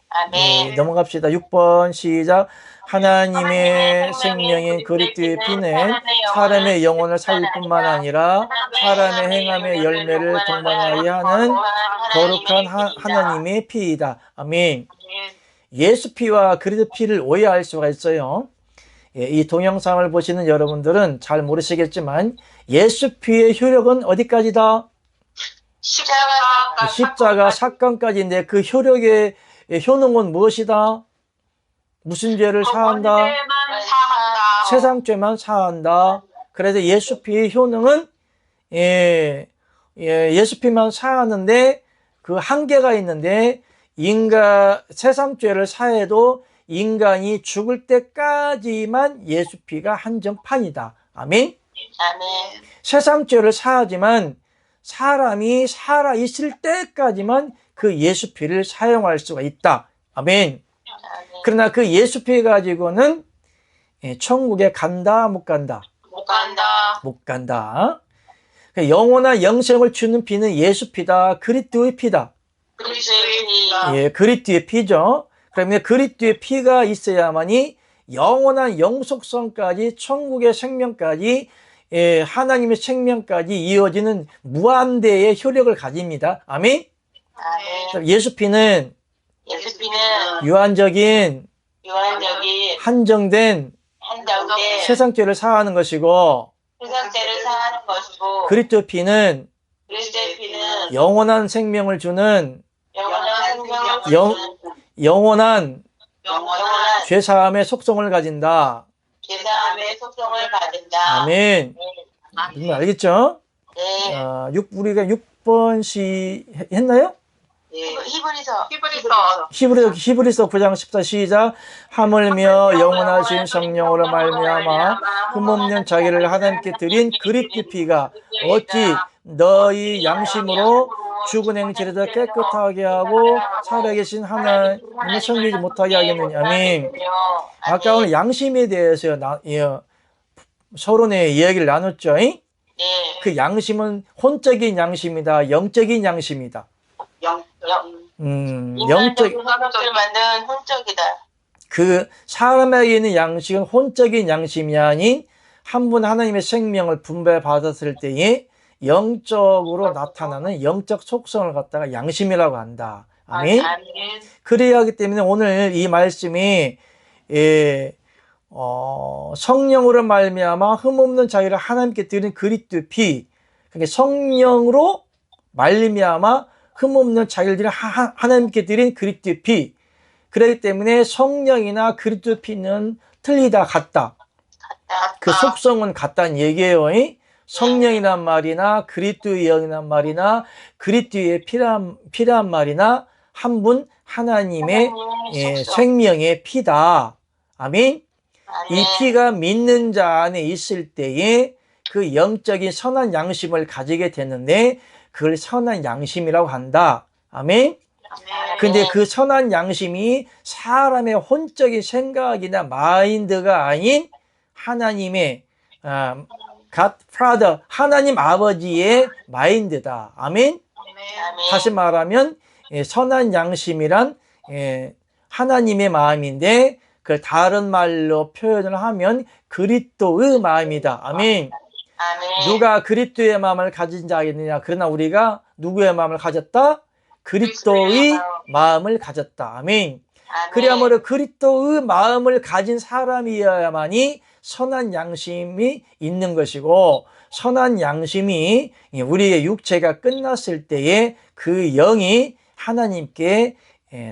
아멘. 넘어갑시다. 6번 시작. 하나님의 생명인 그리스도의 피는 사람의 영혼을 살릴 뿐만 아니라 사람의 행함의 열매를 동반하게 하는 거룩한 하나님의 피이다. 아멘. 예수 피와 그리스도 피를 오해할 수가 있어요. 이 동영상을 보시는 여러분들은 잘 모르시겠지만 예수 피의 효력은 어디까지다? 십자가 사건까지인데 그 효력의 효능은 무엇이다? 무슨 죄를 사한다? 사한다. 세상 죄만 사한다. 그래서 예수 피의 효능은 예수 피만 사하는데 그 한계가 있는데, 세상 죄를 사해도 인간이 죽을 때까지만 예수 피가 한정판이다. 아멘. 아멘. 세상 죄를 사하지만 사람이 살아 있을 때까지만 그 예수 피를 사용할 수가 있다. 아멘. 그러나 그 예수 피 가지고는 천국에 간다, 못 간다? 못 간다. 못 간다. 영원한 영생을 주는 피는 예수 피다. 그리스도의 피다. 그리스도의 피. 예, 그리스도의 피죠. 그러면 그리스도의 피가 있어야만이 영원한 영속성까지, 천국의 생명까지, 하나님의 생명까지 이어지는 무한대의 효력을 가집니다. 아멘. 아멘. 예수 피는 예수 피는 유한적인 한정된 한정된 세상 죄를 사하는 것이고, 세상 죄를 사하는 것이고, 그리스도 피는 그리스도의 피는 영원한 생명을 주는 영원한 생명을 영- 주는 영원한 영원한 죄사함의 속성을 가진다. 죄사함의 속성을 가진다. 아멘. 무슨 말 알겠죠? 네. 우리가 6번 시 했나요? 히브리서 히브리서 9장 14 시작. 하물며 영원하신 성령으로 말미암아 흠없는 자기를 하나님께 드린 그리스도 피가 어찌 너희 양심으로 죽은 행실에서 깨끗하게 하고 살아계신 하나님을 섬기지 못하게 하겠느냐. 아멘. 아까 오늘 양심에 대해서 서론의 이야기를 나눴죠. 네. 그 양심은 혼적인 양심이다. 영적인 양심이다. 영적, 인간을 만든 혼적이다. 그 사람에게 있는 양식은 혼적인 양심이 아닌 한 분 하나님의 생명을 분배받았을 때에 영적으로 나타나는 영적 속성을 갖다가 양심이라고 한다. 아멘. 그래야 하기 때문에 오늘 이 말씀이 성령으로 말미암아 흠없는 자기를 하나님께 드린 그리스도 피, 그러니까 성령으로 말미암아 흠없는 자기를 드린 하나님께 드린 그리스도 피. 그렇기 때문에 성령이나 그리스도 피는 틀리다, 같다. 그 속성은 같다는 얘기예요. 성령이란 말이나 그리스도의 영이란 말이나 그리스도의 피란 말이나 한 분 하나님의 생명의 피다. 아멘. 이 피가 믿는 자 안에 있을 때에 그 영적인 선한 양심을 가지게 되는데 그걸 선한 양심이라고 한다. 아멘. 근데 그 선한 양심이 사람의 혼적인 생각이나 마인드가 아닌 하나님의 God Father, 하나님 아버지의 마인드다. 아멘. 다시 말하면 선한 양심이란 하나님의 마음인데 그걸 다른 말로 표현을 하면 그리스도의 마음이다. 아멘. 아멘. 누가 그리스도의 마음을 가진 자겠느냐? 그러나 우리가 누구의 마음을 가졌다? 그리스도의 마음을 가졌다. 아멘. 아멘. 그리하므로 그리스도의 마음을 가진 사람이어야만이 선한 양심이 있는 것이고, 선한 양심이 우리의 육체가 끝났을 때에 그 영이 하나님께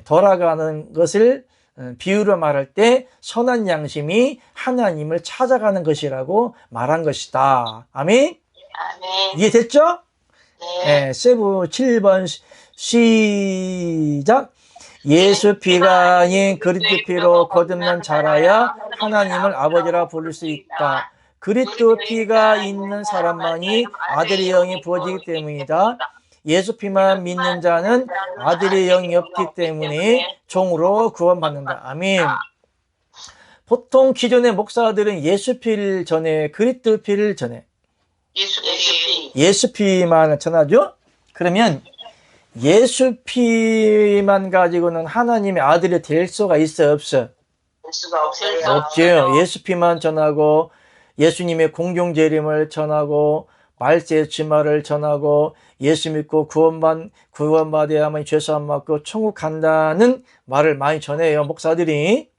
돌아가는 것을 비유로 말할 때 선한 양심이 하나님을 찾아가는 것이라고 말한 것이다. 아멘? 아멘. 이해됐죠? 네. 세부 7번 시작. 예수 피가 아닌 그리스도 피로 거듭난 자라야 하나님을 아버지라 부를 수 있다. 그리스도 피가 있는 사람만이 아들의 영이 부어지기 때문이다. 예수 피만 믿는 자는 아들의 영이 없기 때문에 종으로 구원받는다. 아멘. 보통 기존의 목사들은 예수 피를 전해, 그리스도 피를 전해. 예수피. 예수 피만 전하죠? 그러면 예수 피만 가지고는 하나님의 아들이 될 수가 있어, 없어? 될 수가 없어요. 없죠. 예수 피만 전하고 예수님의 공중 재림을 전하고 말세 지말을 전하고 예수 믿고 구원받아야만 죄사함 받고 천국 간다는 말을 많이 전해요, 목사들이.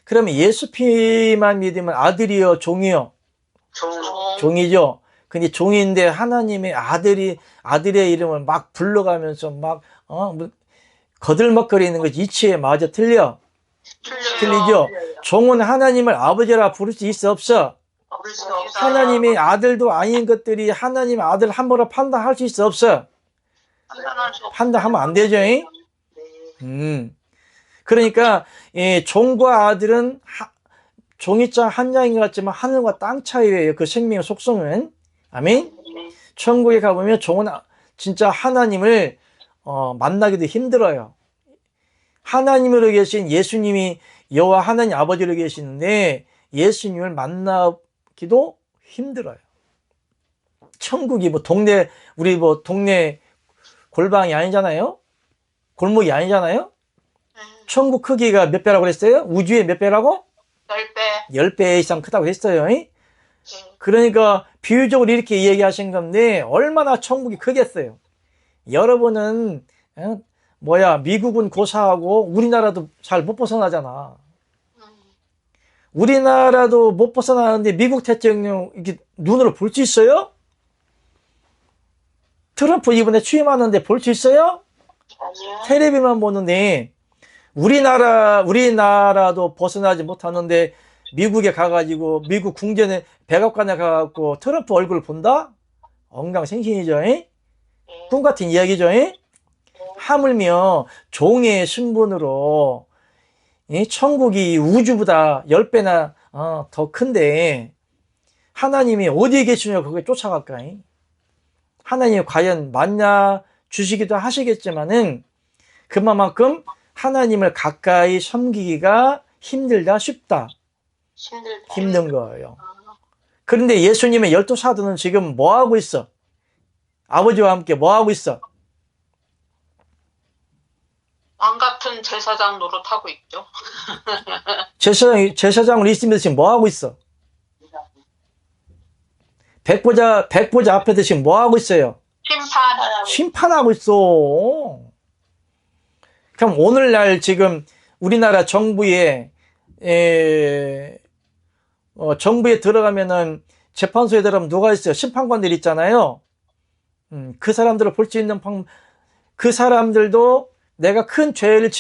그러면 예수 피만 믿으면 아들이요, 종이요? 종이죠. 근데 종인데 하나님의 아들의 이름을 막 불러가면서 막 거들먹거리는 것이 이치에 맞아 틀려? 틀리죠? 종은 하나님을 아버지라 부를 수 있어, 없어? 없을 수 없어요. 하나님의 아들도 아닌 것들이 하나님의 아들 함부로 판단할 수 있어, 없어? 판단할 수 없어요. 판단하면 안 되죠. 네. 그러니까 종과 아들은 종이자 한 장인 것 같지만 하늘과 땅 차이예요. 그 생명의 속성은. 아멘. 천국에 가보면 종은 진짜 하나님을 만나기도 힘들어요. 하나님으로 계신 예수님이 여호와 하나님 아버지로 계시는데 예수님을 만나기도 힘들어요. 천국이 우리 동네 골방이 아니잖아요. 골목이 아니잖아요. 천국 크기가 몇 배라고 그랬어요? 우주의 몇 배라고? 10배. 10배 이상 크다고 했어요. 그러니까 비유적으로 이렇게 이야기하신 건데 얼마나 천국이 크겠어요. 여러분은 미국은 고사하고 우리나라도 잘 못 벗어나잖아. 우리나라도 못 벗어나는데 미국 대통령 이렇게 눈으로 볼 수 있어요? 트럼프 이번에 취임하는데 볼 수 있어요? 아니요. 텔레비만 보는데 우리나라도 벗어나지 못하는데 미국에 가가지고 미국 궁전에 백악관에 가갖고 트럼프 얼굴 본다? 엉강생신이죠. 꿈 같은 이야기죠. 하물며 종의 신분으로 천국이 우주보다 10배나 더 큰데 하나님이 어디에 계시냐 거기에 쫓아갈까? 하나님이 과연 만나 주시기도 하시겠지만은 그만큼 하나님을 가까이 섬기기가 힘들다, 쉽다? 힘든 거예요. 그런데 예수님의 12사도는 지금 뭐 하고 있어? 아버지와 함께 뭐 하고 있어? 왕 같은 제사장 노릇하고 있죠. 제사장으로 있으면서 지금 뭐 하고 있어? 백보자 앞에서 지금 뭐 하고 있어요? 심판하고 있어. 그럼 오늘날 지금 우리나라 정부에 들어가면은 재판소에 들어가면 누가 있어요? 심판관들 있잖아요. 그 사람들을 볼 수 있는 그 사람들도 내가 큰 죄를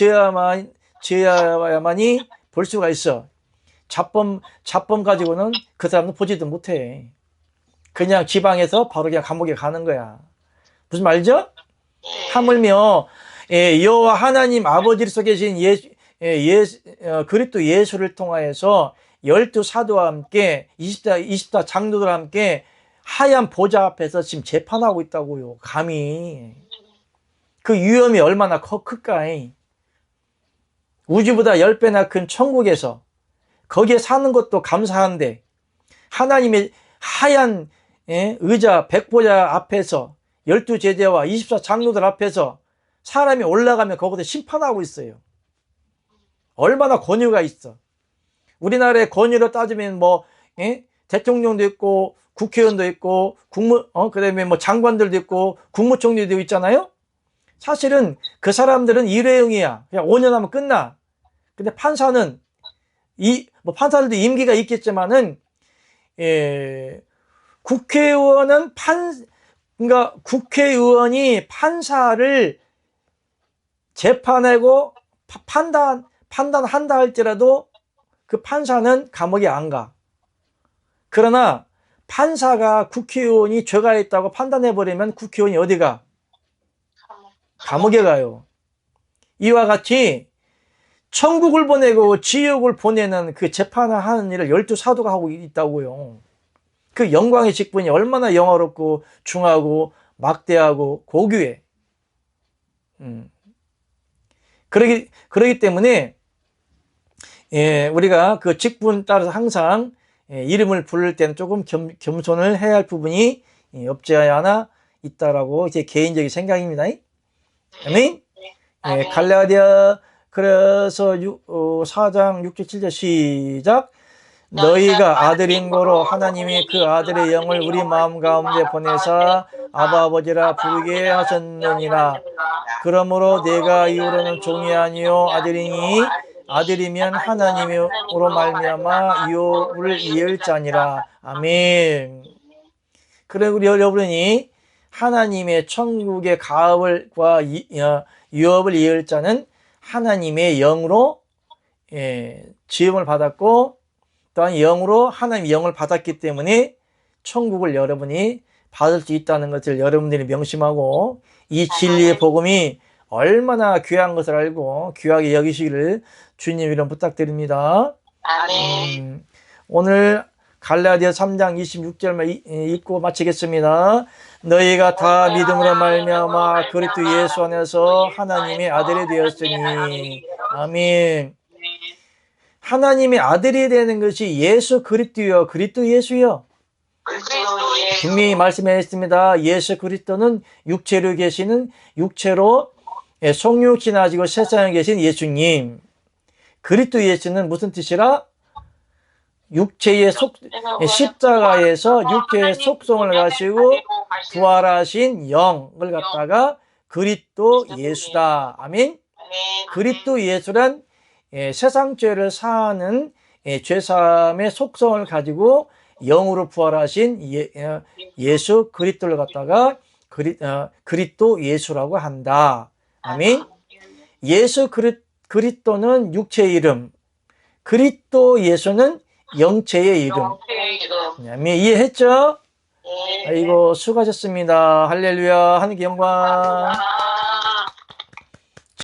지어야만이 볼 수가 있어. 자범 가지고는 그 사람은 보지도 못해. 그냥 지방에서 바로 그냥 감옥에 가는 거야. 무슨 말이죠? 하물며 여호와 하나님 아버지로서 계신 그리스도 예수를 통하여서 12사도와 함께 20다 장로들과 함께 하얀 보좌 앞에서 지금 재판하고 있다고요. 감히. 그 위험이 얼마나 클까? 우주보다 10배나 큰 천국에서 거기에 사는 것도 감사한데 하나님의 하얀 의자 백보자 앞에서 12제자와 24 장로들 앞에서 사람이 올라가면 거기서 심판하고 있어요. 얼마나 권위가 있어. 우리나라의 권위로 따지면 뭐, 예? 대통령도 있고, 국회의원도 있고, 그다음에 뭐 장관들도 있고, 국무총리도 있잖아요? 사실은 그 사람들은 일회용이야. 그냥 5년 하면 끝나. 근데 판사는, 뭐 판사들도 임기가 있겠지만은, 국회의원은 그러니까 국회의원이 판사를 재판하고 판단한다 할지라도 그 판사는 감옥에 안 가. 그러나 판사가 국회의원이 죄가 있다고 판단해버리면 국회의원이 어디 가? 감옥에 가요. 이와 같이 천국을 보내고 지옥을 보내는 그 재판을 하는 일을 12사도가 하고 있다고요. 그 영광의 직분이 얼마나 영화롭고 중하고 막대하고 고귀해. 그러기 때문에 우리가 그 직분 따라서 항상 이름을 부를 때는 조금 겸손을 해야 할 부분이 없지 않아 있다라고 제 개인적인 생각입니다. 아멘. 갈라디아 그래서 4장 6절 7절 시작. 너희가 아들인 거로 하나님이 그 아들의 영을 우리 마음 가운데 보내사 아바 아버지라 부르게 하셨느니라. 그러므로 내가 이후로는 종이 아니요 아들이니 아들이면 하나님으로 말미암아 유업을 이을 자니라. 아멘. 그리고 여러분이 하나님의 천국의 가업과 유업을 이을 자는 하나님의 영으로 지음을 받았고 또한 영으로 하나님의 영을 받았기 때문에 천국을 여러분이 받을 수 있다는 것을 여러분들이 명심하고 이 진리의 복음이 얼마나 귀한 것을 알고 귀하게 여기시기를 주님 이름 부탁드립니다. 아멘. 오늘 갈라디아 3장 26절만 읽고 마치겠습니다. 너희가 다 믿음으로 말미암아 그리스도 예수 안에서 하나님의 아들이 되었으니. 아멘. 하나님의 아들이 되는 것이 예수 그리스도요, 그리스도 예수요. 분명히 말씀했습니다. 예수 그리스도는 육체로 계시는 육체로 성육이 지나지고 세상에 계신 예수님. 그리스도 예수는 무슨 뜻이라? 육체의 십자가에서 육체의 속성을 가지고 부활하신 영을 갖다가 그리스도 예수다. 아멘. 그리스도 예수란 세상 죄를 사하는 죄사함의 속성을 가지고 영으로 부활하신 예수 그리스도를 갖다가 그리스도 예수라고 한다. 아멘. 예수 그리스도는 육체의 이름, 그리스도 예수는 영체의 이름. 아멘. 이해했죠? 아이고 수고하셨습니다. 할렐루야. 하나님께 영광.